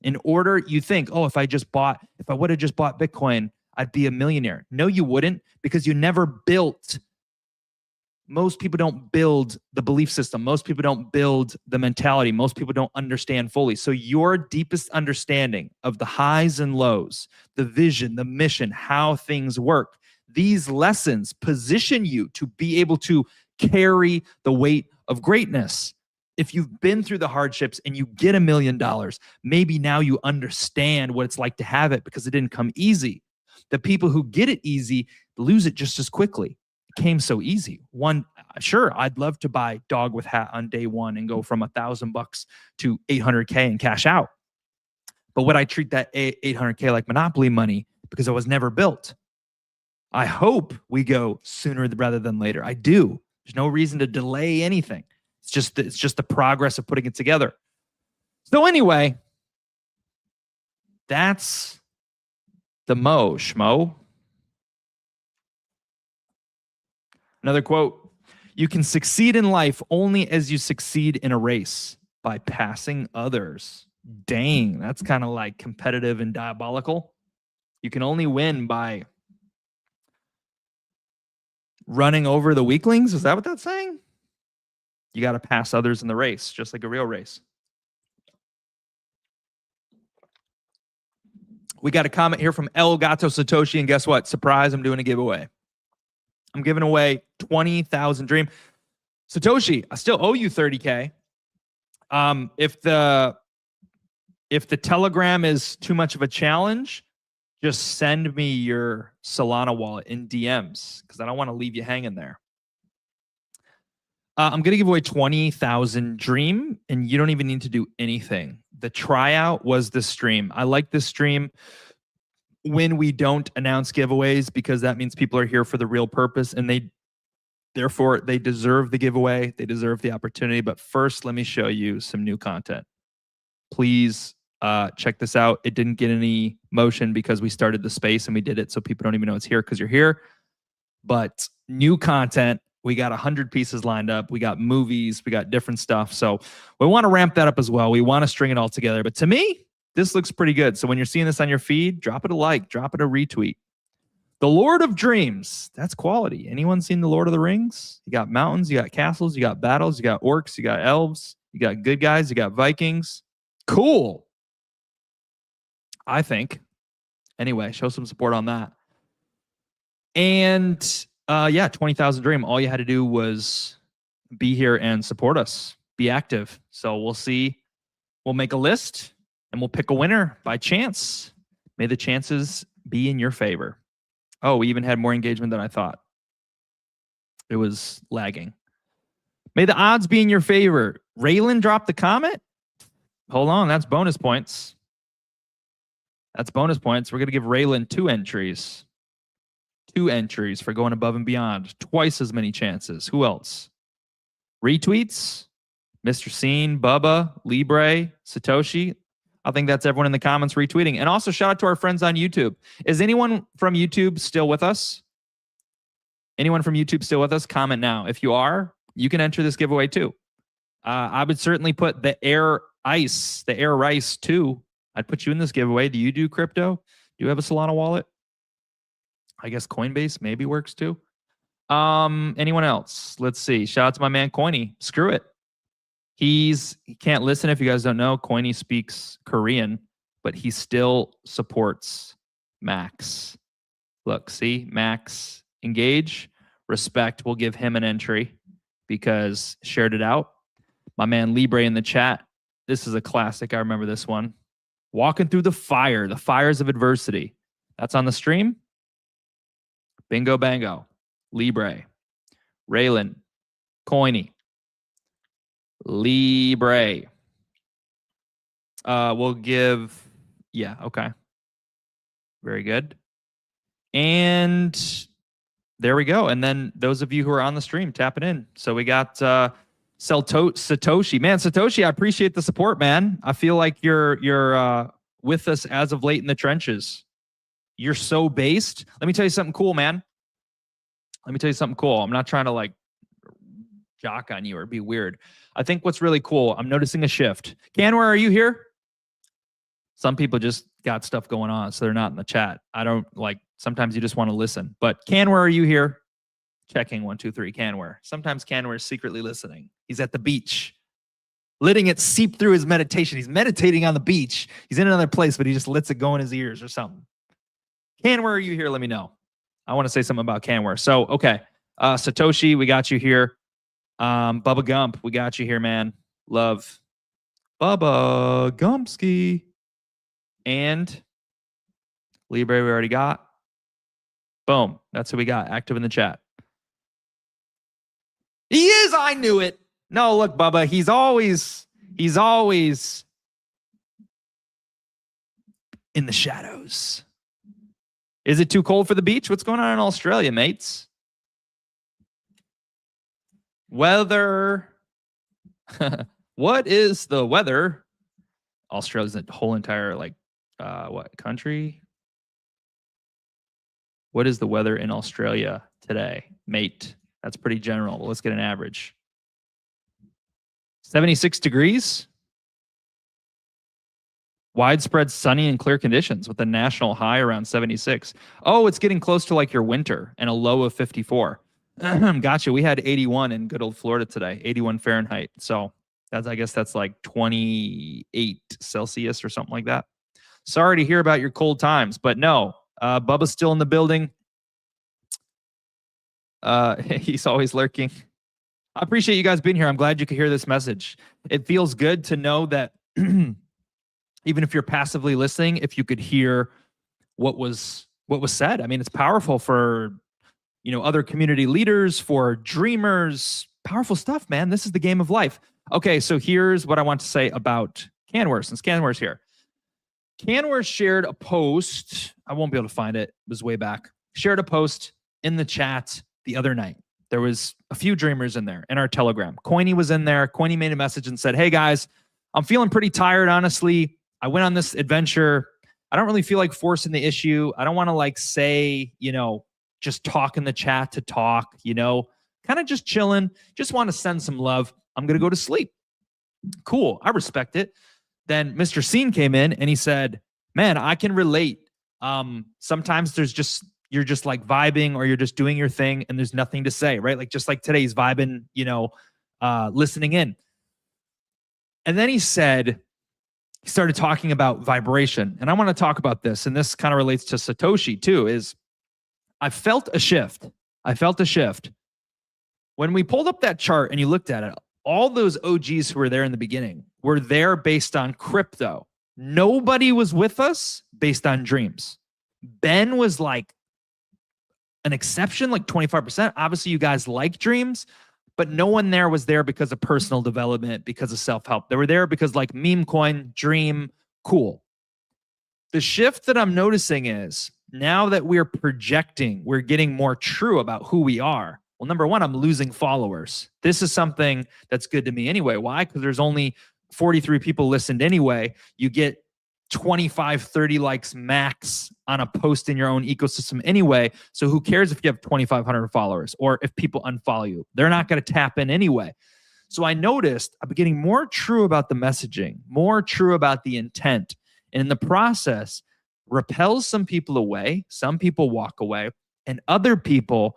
in order, you think, oh, if I would have just bought Bitcoin, I'd be a millionaire. No, you wouldn't, because you never built. Most people don't build the belief system. Most people don't build the mentality. Most people don't understand fully. So your deepest understanding of the highs and lows, the vision, the mission, how things work, these lessons position you to be able to carry the weight of greatness. If you've been through the hardships and you get $1 million, maybe now you understand what it's like to have it, because it didn't come easy. The people who get it easy lose it just as quickly. It came so easy. Sure, I'd love to buy dog with hat on day one and go from $1,000 to 800K and cash out. But would I treat that 800K like Monopoly money because it was never built? I hope we go sooner rather than later. I do. There's no reason to delay anything. It's just the progress of putting it together. So anyway, that's the schmo. Another quote: you can succeed in life only as you succeed in a race, by passing others. Dang, that's kind of like competitive and diabolical. You can only win by running over the weaklings. Is that what that's saying? You got to pass others in the race, just like a real race. We got a comment here from El Gato Satoshi, and guess what? Surprise, I'm doing a giveaway. I'm giving away 20,000 Dream. Satoshi, I still owe you 30K. If the Telegram is too much of a challenge, just send me your Solana wallet in DMs, because I don't want to leave you hanging there. I'm going to give away 20,000 Dream, and you don't even need to do anything. The tryout was the stream. I like this stream when we don't announce giveaways, because that means people are here for the real purpose, and therefore they deserve the giveaway. They deserve the opportunity. But first, let me show you some new content. please check this out. It didn't get any motion because we started the space and we did it so people don't even know it's here because you're here. But new content, we got 100 pieces lined up. We got movies, we got different stuff. So we want to ramp that up as well. We want to string it all together. But to me, this looks pretty good. So when you're seeing this on your feed, drop it a like, drop it a retweet. The Lord of Dreams, that's quality. Anyone seen The Lord of the Rings? You got mountains, you got castles, you got battles, you got orcs, you got elves, you got good guys, you got Vikings. Cool. I think. Anyway, show some support on that. And yeah, 20,000 Dream. All you had to do was be here and support us. Be active. So we'll see. We'll make a list and we'll pick a winner by chance. May the chances be in your favor. Oh, we even had more engagement than I thought. It was lagging. May the odds be in your favor. Raylan dropped the comment? Hold on, that's bonus points. That's bonus points. We're going to give Raylan 2 entries. 2 entries for going above and beyond. Twice as many chances. Who else? Retweets? Mr. Scene, Bubba, Libre, Satoshi. I think that's everyone in the comments retweeting. And also shout out to our friends on YouTube. Is anyone from YouTube still with us? Anyone from YouTube still with us? Comment now. If you are, you can enter this giveaway too. I would certainly put the Air Rice too. I'd put you in this giveaway. Do you do crypto? Do you have a Solana wallet? I guess Coinbase maybe works too. Anyone else? Let's see. Shout out to my man Coiny. Screw it. He can't listen if you guys don't know. Coiny speaks Korean, but he still supports Max. Look, see, Max, engage, respect. We'll give him an entry because shared it out. My man Libre in the chat. This is a classic. I remember this one. Walking through the fires of adversity. That's on the stream. Bingo bango. Libre. Raylan. Coiny. Libre. We'll give, yeah, okay. Very good. And there we go. And then those of you who are on the stream, tap it in. So we got Satoshi. Man, Satoshi, I appreciate the support, man. I feel like you're with us as of late in the trenches. You're so based. Let me tell you something cool, man. Let me tell you something cool. I'm not trying to like jock on you or be weird. I think what's really cool, I'm noticing a shift. Canware, are you here? Some people just got stuff going on, so they're not in the chat. I don't like, sometimes you just want to listen. But Canware, are you here? Checking 1, 2, 3, Canware. Sometimes Canware is secretly listening. He's at the beach, letting it seep through his meditation. He's meditating on the beach. He's in another place, but he just lets it go in his ears or something. Canware, are you here? Let me know. I want to say something about Canware. So, okay. Satoshi, we got you here. Bubba Gump, we got you here, man. Love. Bubba Gumpski. And Libre, we already got. Boom. That's who we got. Active in the chat. He is. I knew it. No, look, Bubba, he's always in the shadows. Is it too cold for the beach? What's going on in Australia, mates? Weather. What is the weather? Australia's a whole entire, like, what country? What is the weather in Australia today, mate? That's pretty general. Let's get an average. 76 degrees. Widespread sunny and clear conditions with a national high around 76. Oh, it's getting close to like your winter and a low of 54. Gotcha. We had 81 in good old Florida today, 81 Fahrenheit. So that's, I guess that's like 28 Celsius or something like that. Sorry to hear about your cold times, but no, Bubba's still in the building. He's always lurking. I appreciate you guys being here. I'm glad you could hear this message. It feels good to know that even if you're passively listening, if you could hear what was said. I mean, it's powerful for, you know, other community leaders, for dreamers. Powerful stuff, man. This is the game of life. Okay, so here's what I want to say about Canware, since Canware's here. Canware shared a post. I won't be able to find it. It was way back. Shared a post in the chat the other night. There was a few dreamers in there in our Telegram. Coiny was in there. Coiny made a message and said, hey guys, I'm feeling pretty tired, honestly. I went on this adventure. I don't really feel like forcing the issue. I don't want to like say, just talk in the chat to talk, kind of just chilling. Just want to send some love. I'm going to go to sleep. Cool. I respect it. Then Mr. Scene came in and he said, man, I can relate. Sometimes you're just like vibing or you're just doing your thing and there's nothing to say, right? Like just like today's vibing, listening in. And then he started talking about vibration. And I want to talk about this. And this kind of relates to Satoshi too, is I felt a shift. When we pulled up that chart and you looked at it, all those OGs who were there in the beginning were there based on crypto. Nobody was with us based on dreams. Ben was like an exception, like 25%. Obviously, you guys like dreams, but no one there was there because of personal development, because of self-help. They were there because like meme coin, dream, cool. The shift that I'm noticing is now that we're projecting, we're getting more true about who we are. Well, number one, I'm losing followers. This is something that's good to me anyway. Why? Because there's only 43 people listened anyway. You get 25, 30 likes max on a post in your own ecosystem anyway. So who cares if you have 2,500 followers or if people unfollow you? They're not going to tap in anyway. So I noticed I'm getting more true about the messaging, more true about the intent. And in the process, repels some people away. Some people walk away and other people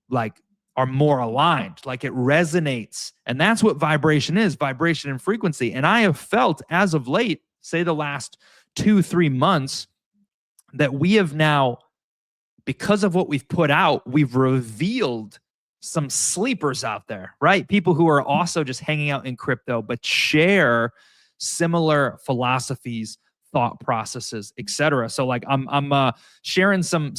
like are more aligned, like it resonates. And that's what vibration is, vibration and frequency. And I have felt as of late, say the last 2-3 months, that we have now, because of what we've put out, we've revealed some sleepers out there, right? People who are also just hanging out in crypto, but share similar philosophies, thought processes, etc. So like I'm sharing some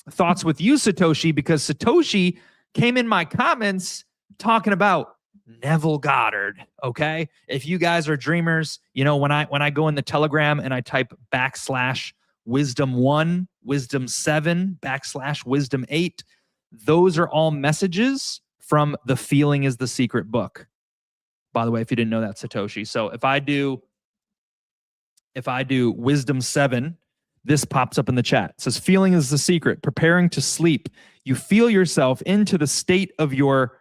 thoughts with you, Satoshi, because Satoshi came in my comments talking about Neville Goddard. Okay. If you guys are dreamers, when I go in the Telegram and I type /wisdom1, wisdom7, /wisdom8, those are all messages from the Feeling is the Secret book. By the way, if you didn't know that, Satoshi. So if I do wisdom 7, this pops up in the chat. It says, feeling is the secret, preparing to sleep. You feel yourself into the state of your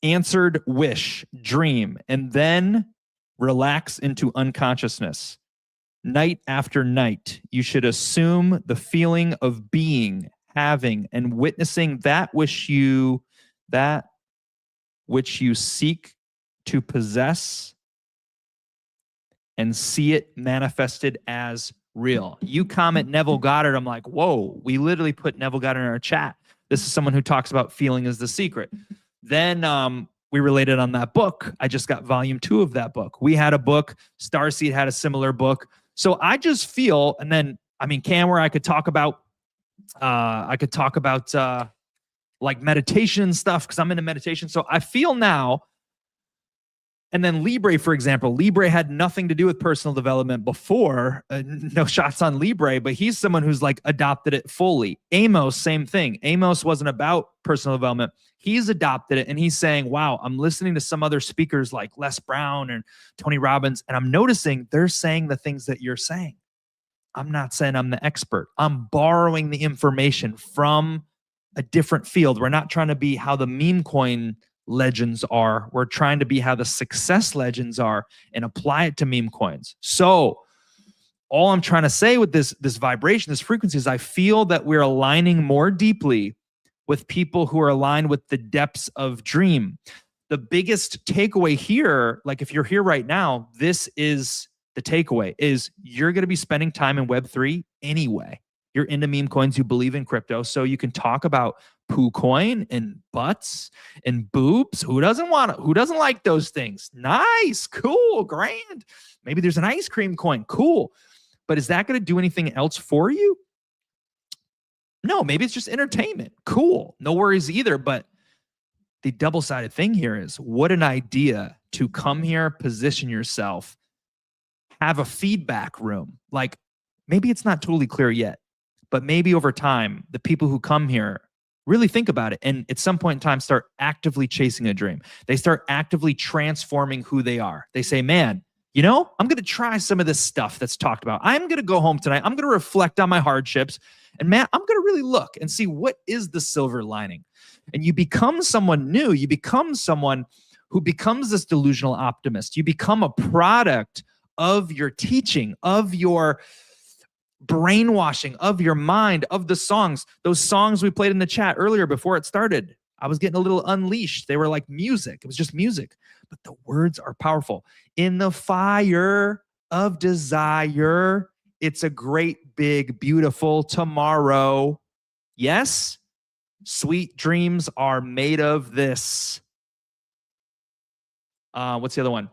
answered wish, dream, and then relax into unconsciousness. Night after night, you should assume the feeling of being, having, and witnessing that which you seek to possess and see it manifested as real. You comment Neville Goddard, I'm like, whoa, we literally put Neville Goddard in our chat. This is someone who talks about feeling is the secret. Then we related on that book. I just got volume 2 of that book. We had a book. Starseed had a similar book. So I just feel, and then, Camera, I could talk about like meditation and stuff because I'm into meditation. So I feel now. And then Libre, for example, Libre had nothing to do with personal development before. No shots on Libre, but he's someone who's like adopted it fully. Amos, same thing. Amos wasn't about personal development. He's adopted it and he's saying, wow, I'm listening to some other speakers like Les Brown and Tony Robbins, and I'm noticing they're saying the things that you're saying. I'm not saying I'm the expert. I'm borrowing the information from a different field. We're not trying to be how the meme coin legends are. We're trying to be how the success legends are and apply it to meme coins. So all I'm trying to say with this vibration, this frequency, is I feel that we're aligning more deeply with people who are aligned with the depths of dream. The biggest takeaway here, like if you're here right now, this is the takeaway, is you're going to be spending time in Web3 anyway. You're into meme coins, you believe in crypto, so you can talk about poo coin and butts and boobs. Who doesn't like those things? Nice, cool, grand. Maybe there's an ice cream coin, cool. But is that going to do anything else for you? No, maybe it's just entertainment. Cool, no worries either. But the double-sided thing here is, what an idea to come here, position yourself, have a feedback room. Like maybe it's not totally clear yet, but maybe over time, the people who come here Really think about it. And at some point in time, start actively chasing a dream. They start actively transforming who they are. They say, man, I'm going to try some of this stuff that's talked about. I'm going to go home tonight. I'm going to reflect on my hardships. And man, I'm going to really look and see what is the silver lining. And you become someone new. You become someone who becomes this delusional optimist. You become a product of your teaching, of your brainwashing, of your mind, of the songs. Those songs we played in the chat earlier before it started, I was getting a little unleashed. They were like music. It was just music. But the words are powerful. In the fire of desire, it's a great, big, beautiful tomorrow. Yes, sweet dreams are made of this. What's the other one?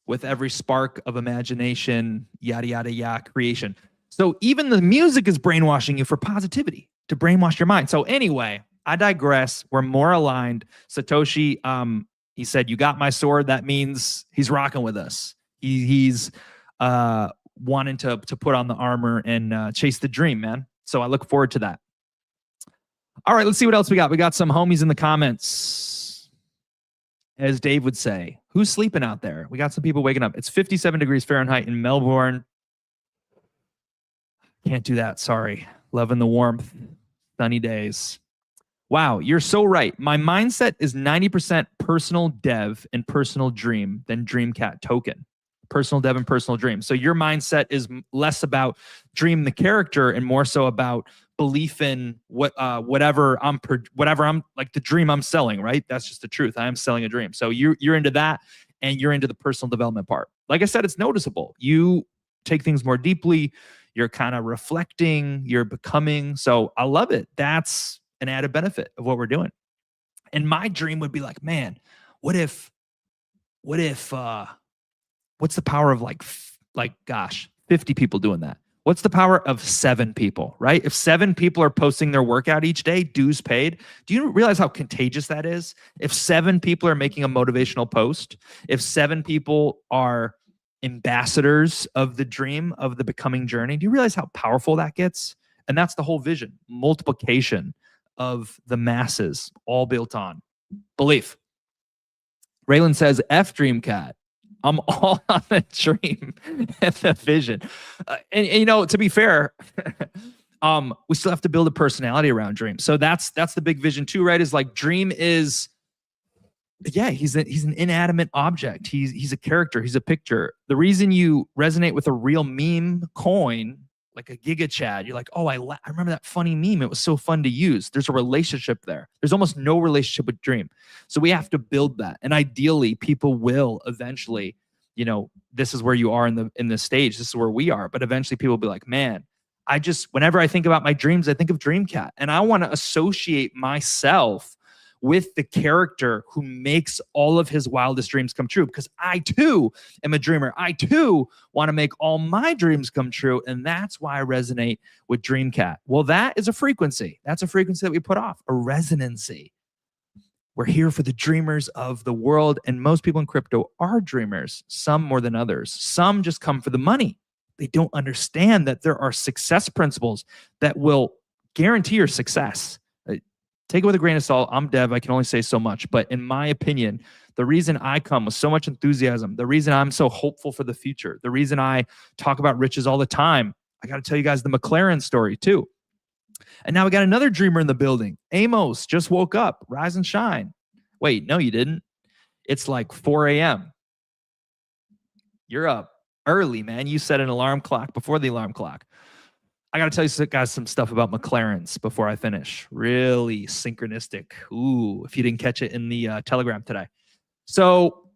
With every spark of imagination, yada, yada, yada, creation. So even the music is brainwashing you for positivity, to brainwash your mind. So anyway, I digress. We're more aligned. Satoshi, he said, you got my sword. That means he's rocking with us. He's wanting to put on the armor and chase the dream, man. So I look forward to that. All right, let's see what else we got. We got some homies in the comments. As Dave would say, who's sleeping out there? We got some people waking up. It's 57 degrees Fahrenheit in Melbourne. Can't do that. Sorry. Loving the warmth. Sunny days. Wow, you're so right. My mindset is 90% personal dev and personal dream than Dream Cat token. Personal dev and personal dream. So your mindset is less about dream the character and more so about belief in whatever I'm like the dream I'm selling, right? That's just the truth. I am selling a dream. So you're into that and you're into the personal development part. Like I said, it's noticeable. You take things more deeply. You're kind of reflecting, you're becoming. So I love it. That's an added benefit of what we're doing. And my dream would be like, man, what's the power of gosh, 50 people doing that? What's the power of 7 people, right? If 7 people are posting their workout each day, dues paid, do you realize how contagious that is? If 7 people are making a motivational post, if 7 people are ambassadors of the dream, of the becoming journey, do you realize how powerful that gets? And that's the whole vision, multiplication of the masses, all built on belief. Raylan says, F Dream Cat. I'm all on the dream and the vision. And to be fair, we still have to build a personality around dream. So that's the big vision too, right? Is like dream is, yeah, he's an inanimate object. He's a character. He's a picture. The reason you resonate with a real meme coin, like a Giga Chad, you're like, oh, I remember that funny meme. It was so fun to use. There's a relationship there. There's almost no relationship with dream. So we have to build that. And ideally, people will eventually, this is where you are in the stage. This is where we are. But eventually people will be like, man, whenever I think about my dreams, I think of Dream Cat. And I want to associate myself with the character who makes all of his wildest dreams come true, because I too am a dreamer. I too want to make all my dreams come true. And that's why I resonate with Dream Cat. Well, that is a frequency. That's a frequency that we put off, a resonancy. We're here for the dreamers of the world. And most people in crypto are dreamers, some more than others. Some just come for the money. They don't understand that there are success principles that will guarantee your success. Take it with a grain of salt. I'm Dev. I can only say so much. But in my opinion, the reason I come with so much enthusiasm, the reason I'm so hopeful for the future, the reason I talk about riches all the time, I got to tell you guys the McLaren story too. And now we got another dreamer in the building. Amos just woke up. Rise and shine. Wait, no, you didn't. It's like 4 a.m. You're up early, man. You set an alarm clock before the alarm clock. I got to tell you guys some stuff about McLarens before I finish. Really synchronistic. Ooh, if you didn't catch it in the Telegram today. So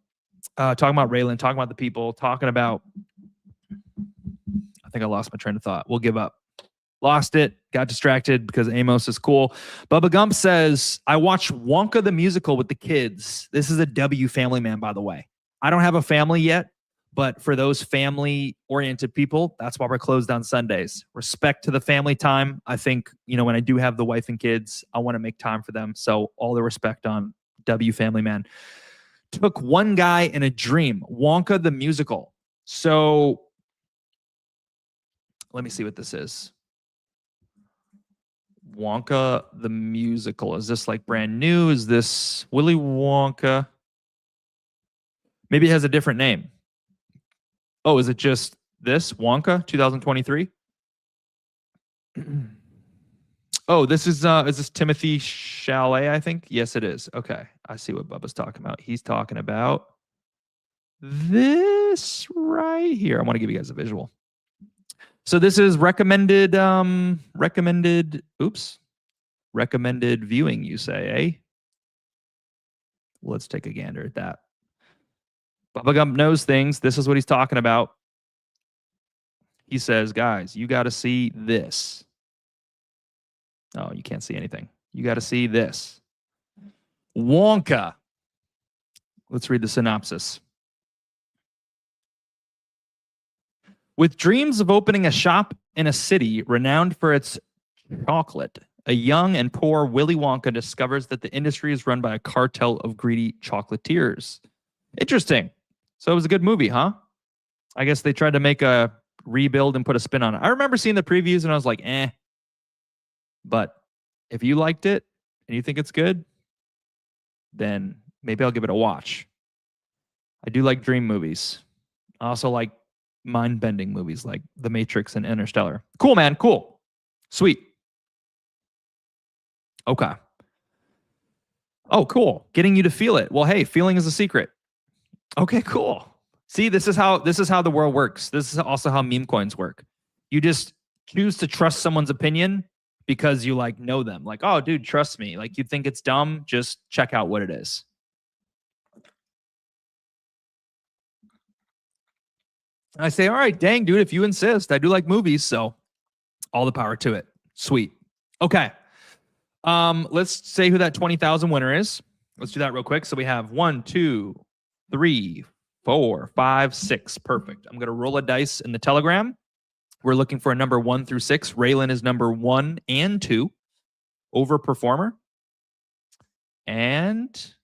talking about Raylan, talking about the people, talking about, I think I lost my train of thought. We'll give up. Lost it. Got distracted because Amos is cool. Bubba Gump says, I watched Wonka the musical with the kids. This is a W family man, by the way. I don't have a family yet. But for those family-oriented people, that's why we're closed on Sundays. Respect to the family time. I think, when I do have the wife and kids, I want to make time for them. So all the respect on W Family Man. Took one guy in a dream. Wonka the musical. So let me see what this is. Wonka the musical. Is this like brand new? Is this Willy Wonka? Maybe it has a different name. Oh, is it just this Wonka 2023? Oh, this is this Timothy Chalamet, I think? Yes, it is. Okay. I see what Bubba's talking about. He's talking about this right here. I want to give you guys a visual. So this is recommended viewing, you say, eh? Let's take a gander at that. Bubba Gump knows things. This is what he's talking about. He says, guys, you got to see this. Oh, you can't see anything. You got to see this. Wonka. Let's read the synopsis. With dreams of opening a shop in a city renowned for its chocolate, a young and poor Willy Wonka discovers that the industry is run by a cartel of greedy chocolatiers. Interesting. So it was a good movie, huh? I guess they tried to make a rebuild and put a spin on it. I remember seeing the previews and I was like, eh. But if you liked it and you think it's good, then maybe I'll give it a watch. I do like dream movies. I also like mind-bending movies like The Matrix and Interstellar. Cool, man. Cool. Sweet. Okay. Oh, cool. Getting you to feel it. Well, hey, feeling is a secret. Okay, cool. See, this is how the world works. This is also how meme coins work. You just choose to trust someone's opinion because you like know them. Like, oh, dude, trust me. Like, you think it's dumb, just check out what it is. I say, all right, dang, dude, if you insist, I do like movies, so all the power to it. Sweet. Okay. Let's say who that 20,000 winner is. Let's do that real quick. So we have 1, 2, 3, 4, 5, 6. Perfect. I'm going to roll a dice in the Telegram. We're looking for a number 1 through 6. Raylan is number 1 and 2. Overperformer. And let's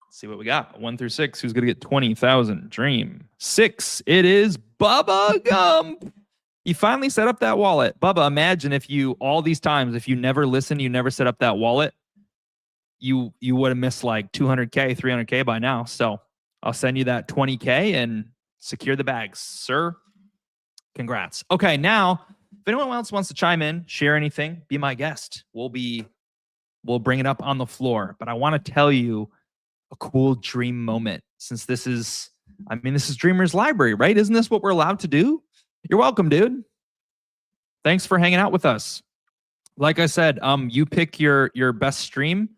see what we got. 1 through 6. Who's going to get 20,000? Dream. 6. It is Bubba Gump. You finally set up that wallet. Bubba, imagine if you, all these times, if you never listened, you never set up that wallet, you would have missed like 200K, 300K by now. So I'll send you that 20K and secure the bags, sir. Congrats. Okay, now, if anyone else wants to chime in, share anything, be my guest. We'll bring it up on the floor. But I want to tell you a cool dream moment, since this is Dreamer's Library, right? Isn't this what we're allowed to do? You're welcome, dude. Thanks for hanging out with us. Like I said, you pick your best stream.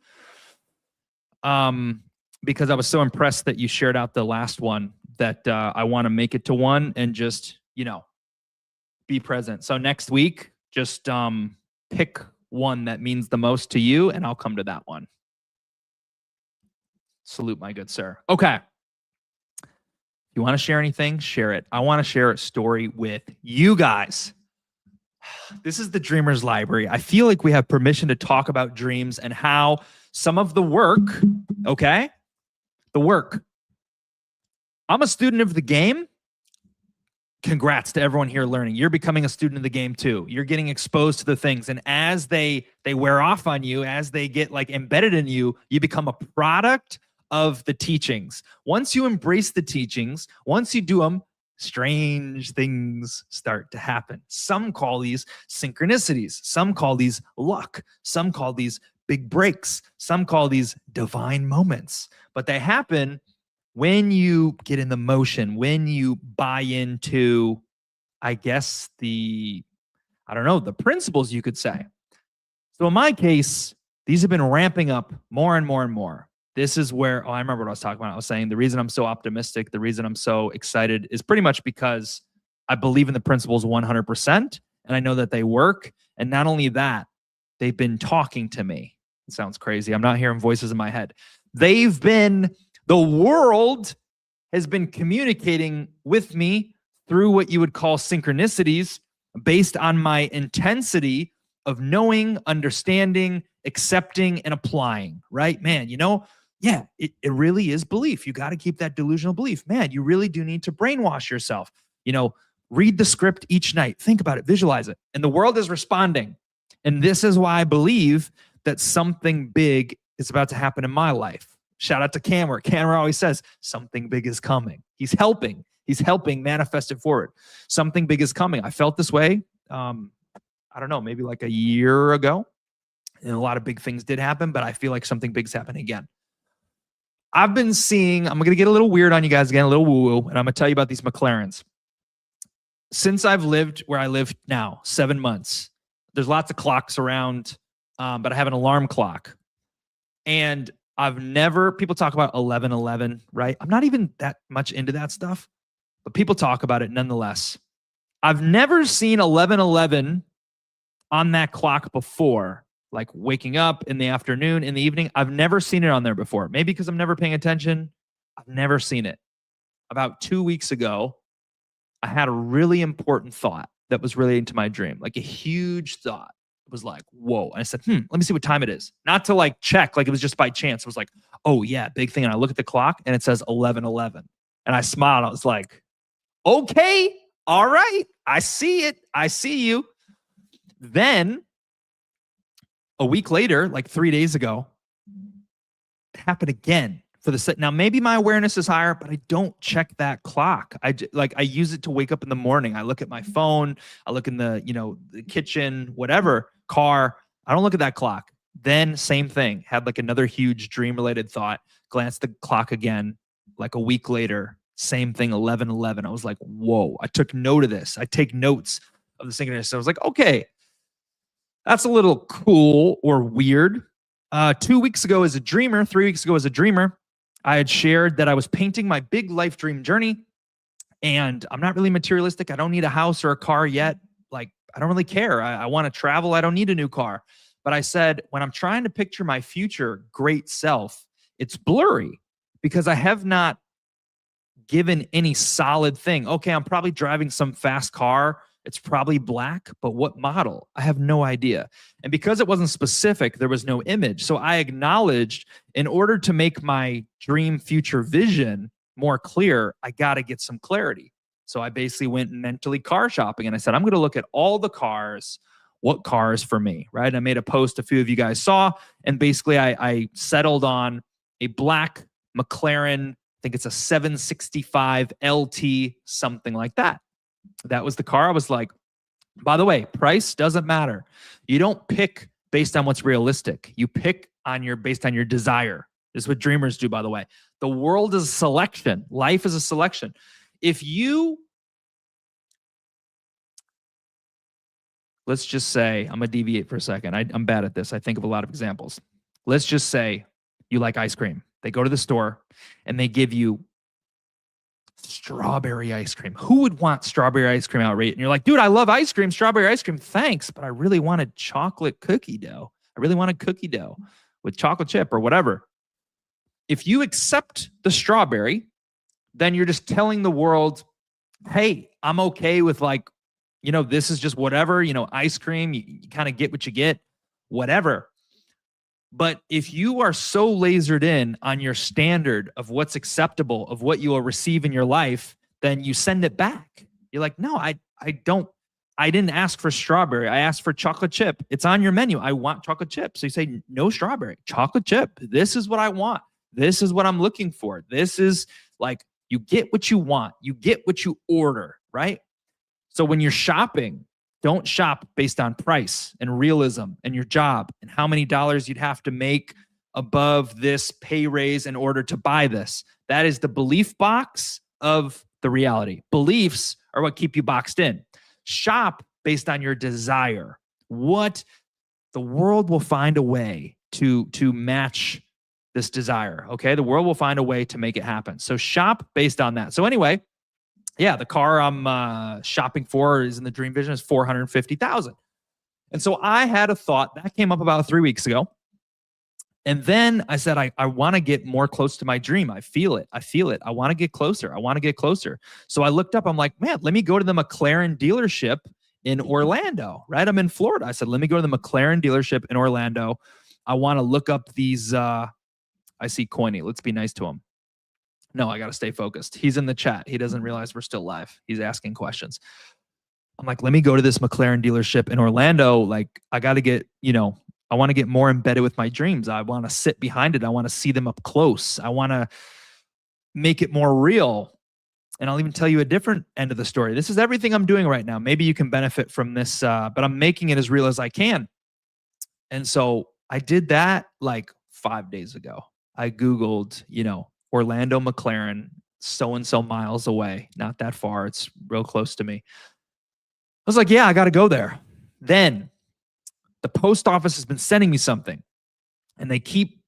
Because I was so impressed that you shared out the last one that I want to make it to one and just, be present. So next week, just pick one that means the most to you, and I'll come to that one. Salute, my good sir. Okay. If you want to share anything, share it. I want to share a story with you guys. This is the Dreamer's Library. I feel like we have permission to talk about dreams and how some of the work, okay? The work. I'm a student of the game. Congrats to everyone here learning. You're becoming a student of the game too. You're getting exposed to the things. And as they wear off on you, as they get like embedded in you, you become a product of the teachings. Once you embrace the teachings, once you do them, strange things start to happen. Some call these synchronicities. Some call these luck. Some call these big breaks. Some call these divine moments. But they happen when you get in the motion, when you buy into, I guess, the principles, you could say. So in my case, these have been ramping up more and more and more. This is where, I remember what I was talking about. I was saying the reason I'm so optimistic, the reason I'm so excited is pretty much because I believe in the principles 100%, and I know that they work. And not only that, they've been talking to me. It sounds crazy. I'm not hearing voices in my head. The world has been communicating with me through what you would call synchronicities based on my intensity of knowing, understanding, accepting, and applying, right? Man, yeah, it really is belief. You got to keep that delusional belief. Man, you really do need to brainwash yourself. Read the script each night. Think about it, visualize it. And the world is responding. And this is why I believe that something big is about to happen in my life. Shout out to Cameron. Cameron always says, something big is coming. He's helping manifest it forward. Something big is coming. I felt this way, I don't know, maybe like a year ago. And a lot of big things did happen, but I feel like something big's happening again. I've been seeing, I'm going to get a little weird on you guys again, a little woo-woo, and I'm going to tell you about these McLarens. Since I've lived where I live now, 7 months, there's lots of clocks around, but I have an alarm clock. And I've never, people talk about 11:11, right? I'm not even that much into that stuff, but people talk about it nonetheless. I've never seen 11:11 on that clock before, like waking up in the afternoon, in the evening. I've never seen it on there before. Maybe because I'm never paying attention. I've never seen it. About 2 weeks ago, I had a really important thought that was relating to my dream, like a huge thought. It was like, whoa. And I said, let me see what time it is. Not to like check, like it was just by chance. It was like, oh yeah, big thing. And I look at the clock and it says 11:11. And I smiled. I was like, okay, all right. I see it. I see you. Then a week later, like 3 days ago, it happened again. For the now, maybe my awareness is higher, but I don't check that clock. I use it to wake up in the morning. I look at my phone. I look in the the kitchen, whatever, car. I don't look at that clock. Then same thing. Had like another huge dream related thought. Glanced at the clock again. Like a week later, same thing. 11:11. I was like, whoa. I took note of this. I take notes of the synchronicity. I was like, okay, that's a little cool or weird. 2 weeks ago as a dreamer, 3 weeks ago as a dreamer, I had shared that I was painting my big life dream journey, and I'm not really materialistic. I don't need a house or a car yet. Like, I don't really care. I want to travel. I don't need a new car. But I said, when I'm trying to picture my future great self, it's blurry because I have not given any solid thing. Okay, I'm probably driving some fast car. It's probably black, but what model? I have no idea. And because it wasn't specific, there was no image. So I acknowledged, in order to make my dream future vision more clear, I got to get some clarity. So I basically went mentally car shopping and I said, I'm going to look at all the cars. What car is for me, right? And I made a post a few of you guys saw. And basically I settled on a black McLaren. I think it's a 765 LT, something like that. That was the car. I was like, by the way, price doesn't matter. You don't pick based on what's realistic. You pick based on your desire. This is what dreamers do, by the way. The world is a selection. Life is a selection. If you, let's just say, I'm going to deviate for a second. I'm bad at this. I think of a lot of examples. Let's just say you like ice cream. They go to the store and they give you strawberry ice cream. Who would want strawberry ice cream outright? And you're like, dude, I love ice cream, strawberry ice cream. Thanks. But I really wanted chocolate cookie dough. I really wanted cookie dough with chocolate chip or whatever. If you accept the strawberry, then you're just telling the world, hey, I'm okay with this is just whatever, ice cream. You kind of get what you get, whatever. But if you are so lasered in on your standard of what's acceptable, of what you will receive in your life, then you send it back. You're like, no, I didn't ask for strawberry. I asked for chocolate chip. It's on your menu. I want chocolate chip. So you say, no strawberry, chocolate chip. This is what I want. This is what I'm looking for. This is like, you get what you want. You get what you order, right? So when you're shopping, don't shop based on price and realism and your job and how many dollars you'd have to make above this pay raise in order to buy this. That is the belief box of the reality. Beliefs are what keep you boxed in. Shop based on your desire. What the world will find a way to match this desire. Okay, the world will find a way to make it happen. So shop based on that. So anyway, yeah, the car I'm shopping for is in the dream vision is $450,000. And so I had a thought that came up about 3 weeks ago. And then I said, I want to get more close to my dream. I feel it. I want to get closer. So I looked up, I'm like, man, let me go to the McLaren dealership in Orlando, right? I'm in Florida. I said, let me go to the McLaren dealership in Orlando. I want to look up these, I see Coiny. Let's be nice to him. No, I got to stay focused. He's in the chat. He doesn't realize we're still live. He's asking questions. I'm like, let me go to this McLaren dealership in Orlando. Like, I got to get, I want to get more embedded with my dreams. I want to sit behind it. I want to see them up close. I want to make it more real. And I'll even tell you a different end of the story. This is everything I'm doing right now. Maybe you can benefit from this, but I'm making it as real as I can. And so I did that like 5 days ago. I Googled, Orlando McLaren, so-and-so miles away, not that far. It's real close to me. I was like, yeah, I got to go there. Then the post office has been sending me something and they keep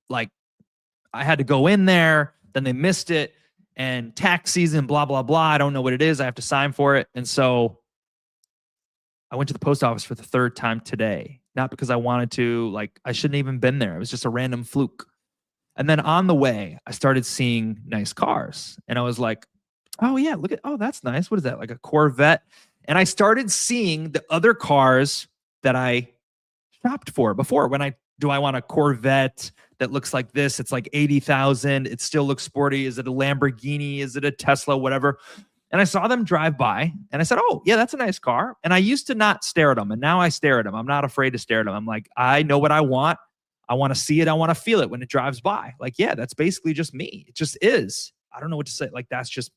like, I had to go in there, then they missed it and tax season, blah, blah, blah. I don't know what it is. I have to sign for it. And so I went to the post office for the third time today, not because I wanted to, like, I shouldn't even been there. It was just a random fluke. And then on the way, I started seeing nice cars. And I was like, oh yeah, oh, that's nice. What is that? Like a Corvette. And I started seeing the other cars that I shopped for before. Do I want a Corvette that looks like this? It's like 80,000. It still looks sporty. Is it a Lamborghini? Is it a Tesla? Whatever. And I saw them drive by and I said, oh yeah, that's a nice car. And I used to not stare at them. And now I stare at them. I'm not afraid to stare at them. I'm like, I know what I want. I want to see it. I want to feel it when it drives by. Like, yeah, that's basically just me. It just is. I don't know what to say. Like, that's just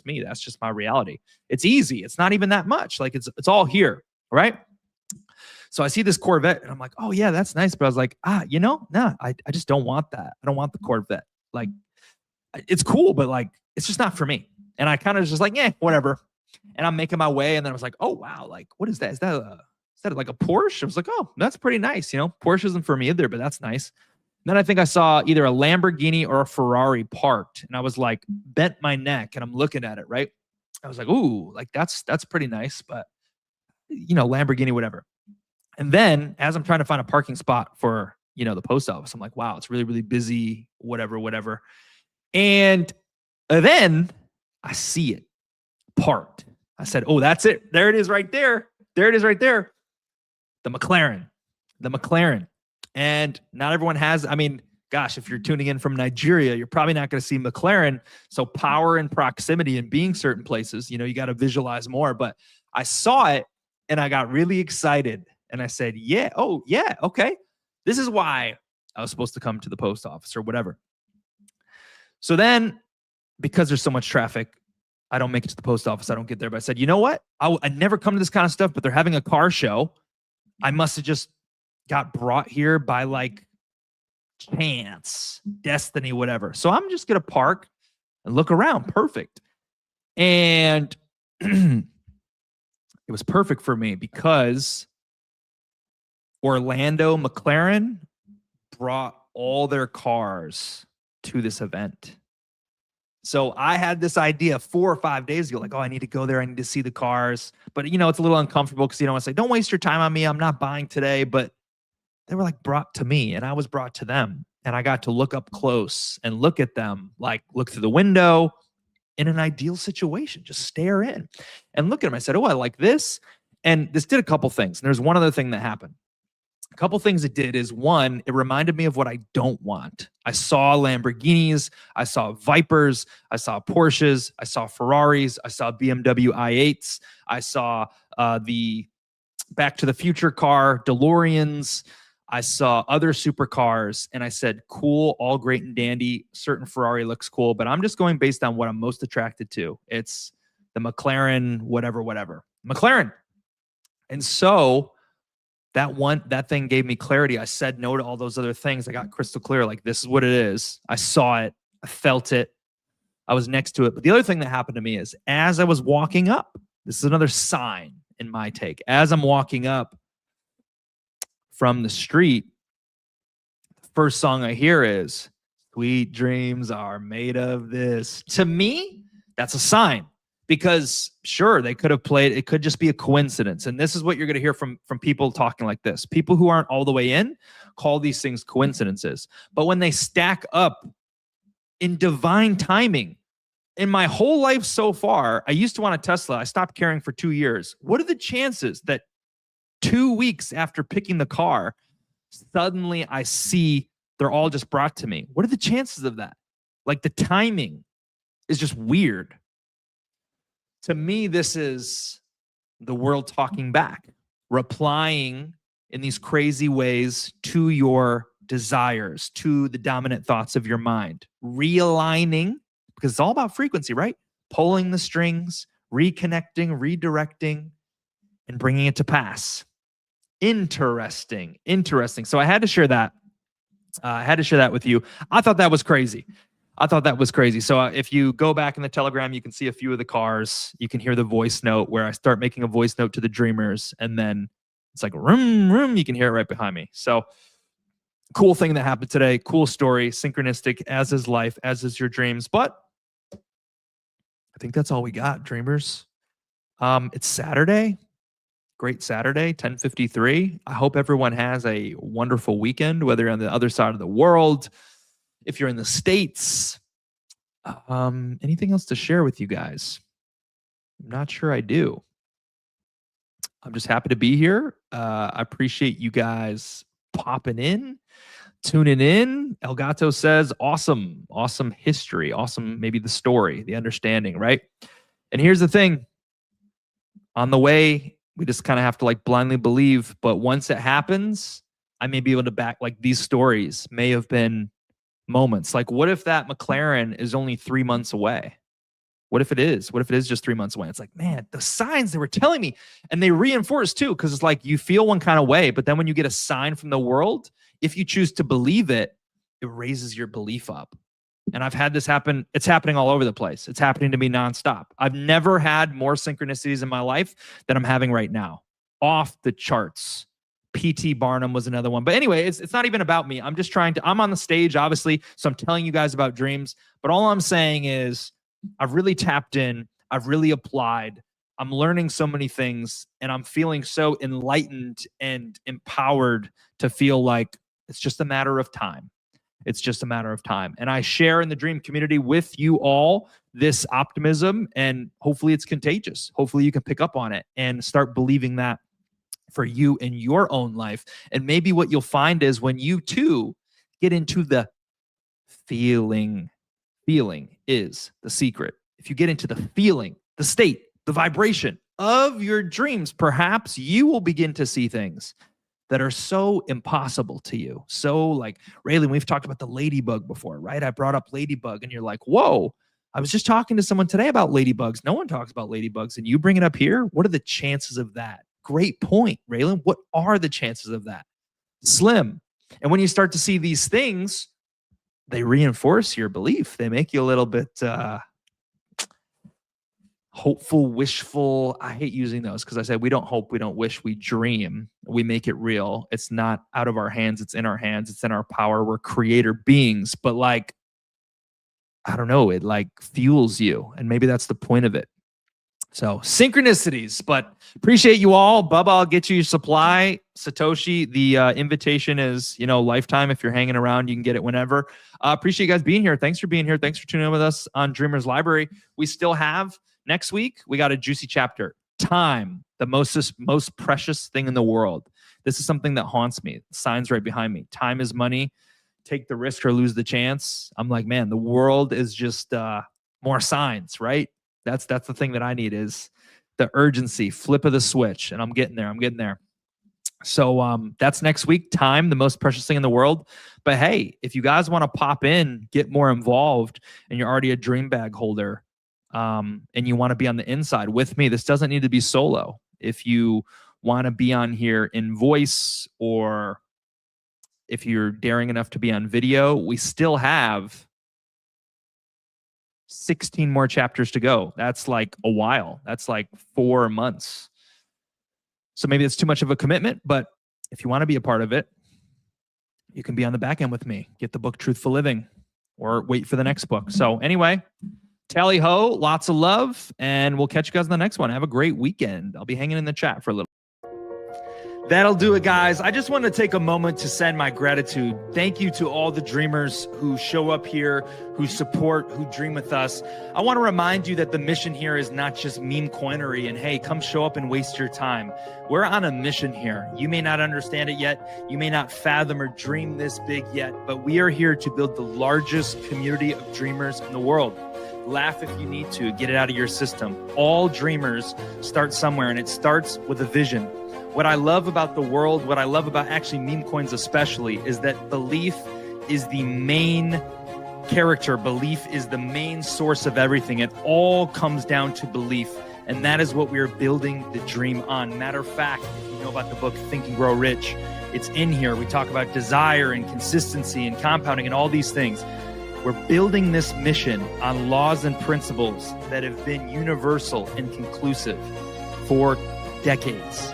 me. That's just my reality. It's easy. It's not even that much. Like it's all here. Right. So I see this Corvette and I'm like, oh yeah, that's nice. But I was like, nah, I just don't want that. I don't want the Corvette. Like, it's cool, but like, it's just not for me. And I kind of just like, yeah, whatever. And I'm making my way. And then I was like, oh wow, like, what is that? Is that like a Porsche? I was like, oh, that's pretty nice. Porsche isn't for me either, but that's nice. And then I think I saw either a Lamborghini or a Ferrari parked. And I was like, bent my neck and I'm looking at it, right? I was like, ooh, like that's pretty nice, but Lamborghini, whatever. And then as I'm trying to find a parking spot for, the post office, I'm like, wow, it's really, really busy, whatever. And then I see it parked. I said, oh, that's it. There it is right there. There it is right there. The McLaren. And not everyone has, gosh, if you're tuning in from Nigeria, you're probably not going to see McLaren. So power and proximity and being certain places, you got to visualize more. But I saw it and I got really excited. And I said, yeah, oh, yeah, okay. This is why I was supposed to come to the post office or whatever. So then, because there's so much traffic, I don't make it to the post office. I don't get there. But I said, you know what? I never come to this kind of stuff, but they're having a car show. I must have just got brought here by like chance, destiny, whatever. So I'm just going to park and look around. Perfect. And it was perfect for me because Orlando McLaren brought all their cars to this event. So I had this idea 4 or 5 days ago, like, oh, I need to go there. I need to see the cars. But, it's a little uncomfortable because you don't want to say, don't waste your time on me. I'm not buying today. But they were like brought to me and I was brought to them. And I got to look up close and look at them, like look through the window in an ideal situation, just stare in and look at them. I said, oh, I like this. And this did a couple things. And there's one other thing that happened. A couple things it did is, one, it reminded me of what I don't want. I saw Lamborghinis, I saw Vipers, I saw Porsches, I saw Ferraris, I saw BMW i8s, I saw the Back to the Future car, DeLoreans, I saw other supercars, and I said, cool, all great and dandy. Certain Ferrari looks cool, but I'm just going based on what I'm most attracted to. It's the McLaren, whatever. McLaren. And so that thing gave me clarity. I said no to all those other things. I got crystal clear, like, this is what it is. I saw it. I felt it. I was next to it. But the other thing that happened to me is, as I was walking up, this is another sign in my take. As I'm walking up from the street, the first song I hear is, "Sweet dreams are made of this." To me, that's a sign. Because sure, they could have played, it could just be a coincidence. And this is what you're going to hear from people talking like this. People who aren't all the way in call these things coincidences. But when they stack up in divine timing, in my whole life so far, I used to want a Tesla. I stopped caring for 2 years. What are the chances that 2 weeks after picking the car, suddenly I see they're all just brought to me? What are the chances of that? Like, the timing is just weird. To me, this is the world talking back, replying in these crazy ways to your desires, to the dominant thoughts of your mind, realigning, because it's all about frequency, right? Pulling the strings, reconnecting, redirecting, and bringing it to pass. Interesting. So I had to share that. With you. I thought that was crazy. So if you go back in the Telegram, you can see a few of the cars. You can hear the voice note where I start making a voice note to the dreamers, and then it's like room. You can hear it right behind me. So cool thing that happened today. Cool story. Synchronistic, as is life, as is your dreams. But I think that's all we got, dreamers. It's Saturday. Great Saturday, 10:53. I hope everyone has a wonderful weekend, whether you're on the other side of the world, if you're in the States. Anything else to share with you guys? I'm not sure I do. I'm just happy to be here. I appreciate you guys popping in, tuning in. El Gato says, awesome history, awesome, maybe the story, the understanding, right? And here's the thing. On the way, we just kind of have to like blindly believe. But once it happens, I may be able to back, like, these stories may have been moments. Like, what if that McLaren is only 3 months away? What if it is? What if it is just 3 months away? It's like, man, the signs they were telling me, and they reinforce too, because it's like you feel one kind of way, but then when you get a sign from the world, if you choose to believe it, it raises your belief up. And I've had this happen. It's happening all over the place. It's happening to me nonstop. I've never had more synchronicities in my life than I'm having right now. Off the charts. P.T. Barnum was another one. But anyway, it's not even about me. I'm just I'm on the stage, obviously, so I'm telling you guys about dreams. But all I'm saying is I've really tapped in. I've really applied. I'm learning so many things, and I'm feeling so enlightened and empowered to feel like it's just a matter of time. It's just a matter of time. And I share in the dream community with you all this optimism, and hopefully it's contagious. Hopefully you can pick up on it and start believing that for you in your own life. And maybe what you'll find is when you too get into the feeling is the secret. If you get into the feeling, the state, the vibration of your dreams, perhaps you will begin to see things that are so impossible to you. So like, Raylan, we've talked about the ladybug before, right? I brought up ladybug and you're like, whoa, I was just talking to someone today about ladybugs. No one talks about ladybugs and you bring it up here. What are the chances of that? Great point, Raylan. What are the chances of that? Slim. And when you start to see these things, they reinforce your belief. They make you a little bit hopeful, wishful. I hate using those because I said we don't hope, we don't wish, we dream. We make it real. It's not out of our hands. It's in our hands. It's in our power. We're creator beings. But like, I don't know, it like fuels you. And maybe that's the point of it. So synchronicities, but appreciate you all. Bubba, I'll get you your supply. Satoshi, the invitation is, lifetime. If you're hanging around, you can get it whenever. Appreciate you guys being here. Thanks for being here. Thanks for tuning in with us on Dreamers Library. We still have next week, we got a juicy chapter. Time, the most precious thing in the world. This is something that haunts me. Signs right behind me. Time is money. Take the risk or lose the chance. I'm like, man, the world is just more signs, right? That's the thing that I need is the urgency, flip of the switch. And I'm getting there. So that's next week. Time, the most precious thing in the world. But hey, if you guys want to pop in, get more involved, and you're already a dream bag holder, and you want to be on the inside with me, this doesn't need to be solo. If you want to be on here in voice, or if you're daring enough to be on video, we still have 16 more chapters to go. That's like a while. That's like 4 months. So maybe it's too much of a commitment, but if you want to be a part of it, you can be on the back end with me. Get the book Truthful Living, or wait for the next book. So anyway, tally ho, lots of love, and we'll catch you guys in the next one. Have a great weekend. I'll be hanging in the chat for a little. That'll do it, guys. I just want to take a moment to send my gratitude. Thank you to all the dreamers who show up here, who support, who dream with us. I want to remind you that the mission here is not just meme coinery and, hey, come show up and waste your time. We're on a mission here. You may not understand it yet. You may not fathom or dream this big yet, but we are here to build the largest community of dreamers in the world. Laugh if you need to. Get it out of your system. All dreamers start somewhere, and it starts with a vision. What I love about the world, what I love about actually meme coins especially, is that belief is the main character. Belief is the main source of everything. It all comes down to belief. And that is what we are building the dream on. Matter of fact, if you know about the book Think and Grow Rich, it's in here. We talk about desire and consistency and compounding and all these things. We're building this mission on laws and principles that have been universal and conclusive for decades.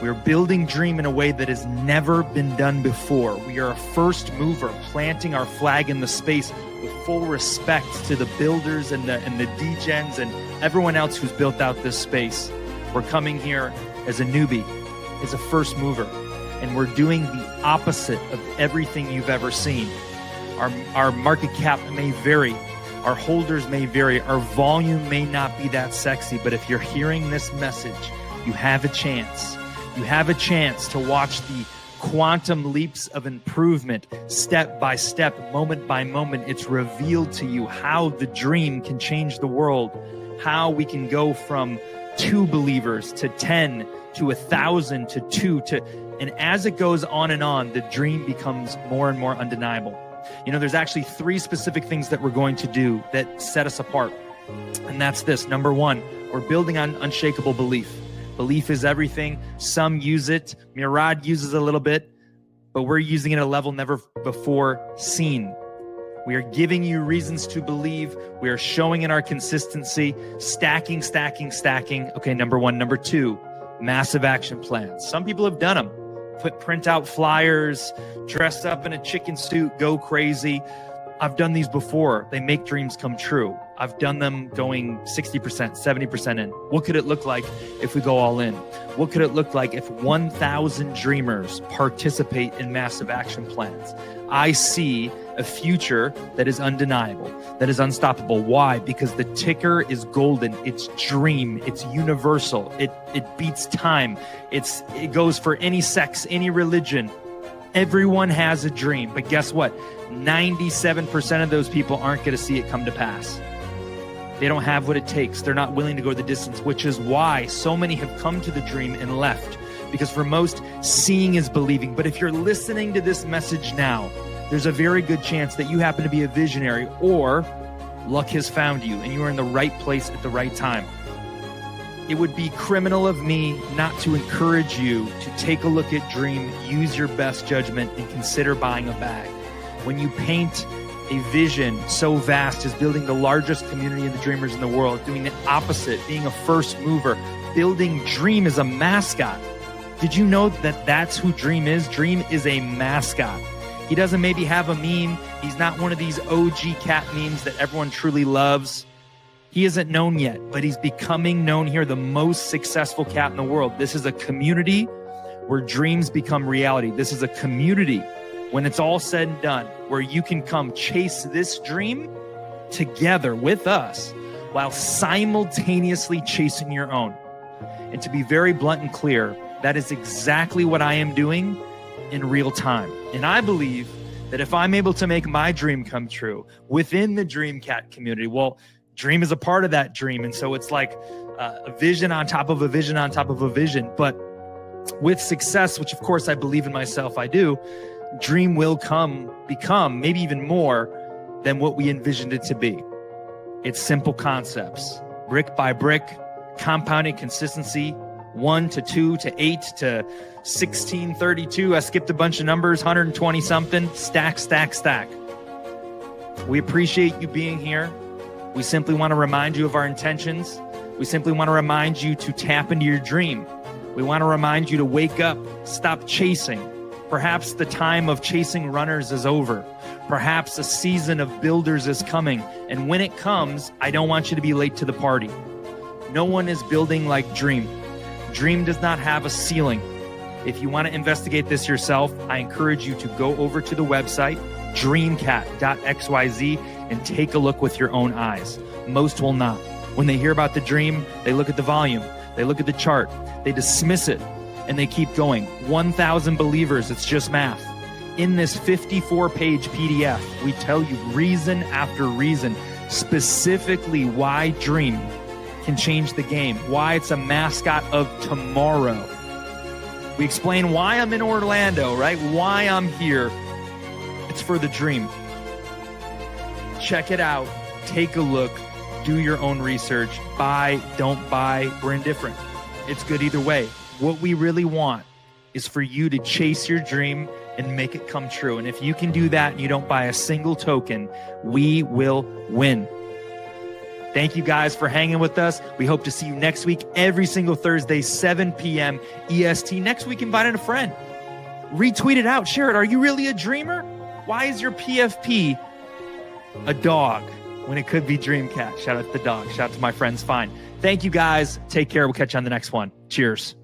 We're building Dream in a way that has never been done before. We are a first mover, planting our flag in the space with full respect to the builders and the degens and everyone else who's built out this space. We're coming here as a newbie, as a first mover, and we're doing the opposite of everything you've ever seen. Our market cap may vary, our holders may vary, our volume may not be that sexy, but if you're hearing this message, you have a chance. You have a chance to watch the quantum leaps of improvement, step by step, moment by moment. It's revealed to you how the dream can change the world, how we can go from 2 believers to 10 to 1,000 to 2 to, and as it goes on and on, the dream becomes more and more undeniable. You know, there's actually 3 specific things that we're going to do that set us apart. And that's this. Number 1, we're building on unshakable belief. Belief is everything. Some use it. Murad uses a little bit, but we're using it at a level never before seen. We are giving you reasons to believe. We are showing in our consistency, stacking. Okay, number 1. Number 2, massive action plans. Some people have done them. Print out flyers, dress up in a chicken suit, go crazy. I've done these before. They make dreams come true. I've done them going 60%, 70% in. What could it look like if we go all in? What could it look like if 1,000 dreamers participate in massive action plans? I see a future that is undeniable, that is unstoppable. Why? Because the ticker is golden. It's dream. It's universal. It beats time. It goes for any sex, any religion. Everyone has a dream. But guess what? 97% of those people aren't going to see it come to pass. They don't have what it takes. They're not willing to go the distance, which is why so many have come to the dream and left. Because for most, seeing is believing. But if you're listening to this message now, there's a very good chance that you happen to be a visionary, or luck has found you and you are in the right place at the right time. It would be criminal of me not to encourage you to take a look at Dream, use your best judgment, and consider buying a bag. When you paint a vision so vast as building the largest community of the dreamers in the world, doing the opposite, being a first mover, building Dream as a mascot. Did you know that that's who Dream is? Dream is a mascot. He doesn't maybe have a meme. He's not one of these OG cat memes that everyone truly loves. He isn't known yet, but he's becoming known here, the most successful cat in the world. This is a community where dreams become reality. This is a community, when it's all said and done, where you can come chase this dream together with us while simultaneously chasing your own. And to be very blunt and clear, that is exactly what I am doing in real time. And I believe that if I'm able to make my dream come true within the Dream Cat community, well, Dream is a part of that dream. And so it's like a vision on top of a vision on top of a vision. But with success, which of course I believe in myself, I do, Dream will become maybe even more than what we envisioned it to be. It's simple concepts, brick by brick, compounding consistency, 1 to 2 to 8 to 16, 32. I skipped a bunch of numbers, 120 something, stack. We appreciate you being here. We simply want to remind you of our intentions. We simply want to remind you to tap into your dream. We want to remind you to wake up, stop chasing. Perhaps the time of chasing runners is over. Perhaps a season of builders is coming. And when it comes, I don't want you to be late to the party. No one is building like Dream. Dream does not have a ceiling. If you want to investigate this yourself, I encourage you to go over to the website, dreamcat.xyz, and take a look with your own eyes. Most will not. When they hear about the dream, they look at the volume, they look at the chart, they dismiss it, and they keep going. 1,000 believers, it's just math. In this 54-page PDF, we tell you reason after reason specifically why Dream can change the game, why it's a mascot of tomorrow. We explain why I'm in Orlando, right? Why I'm here. It's for the Dream. Check it out. Take a look. Do your own research. Buy, don't buy. We're indifferent. It's good either way. What we really want is for you to chase your dream and make it come true. And if you can do that and you don't buy a single token, we will win. Thank you guys for hanging with us. We hope to see you next week, every single Thursday, 7 p.m. EST. Next week, invite in a friend. Retweet it out. Share it. Are you really a dreamer? Why is your PFP a dog when it could be Dream Cat? Shout out to the dog. Shout out to my friends. Fine. Thank you guys. Take care. We'll catch you on the next one. Cheers.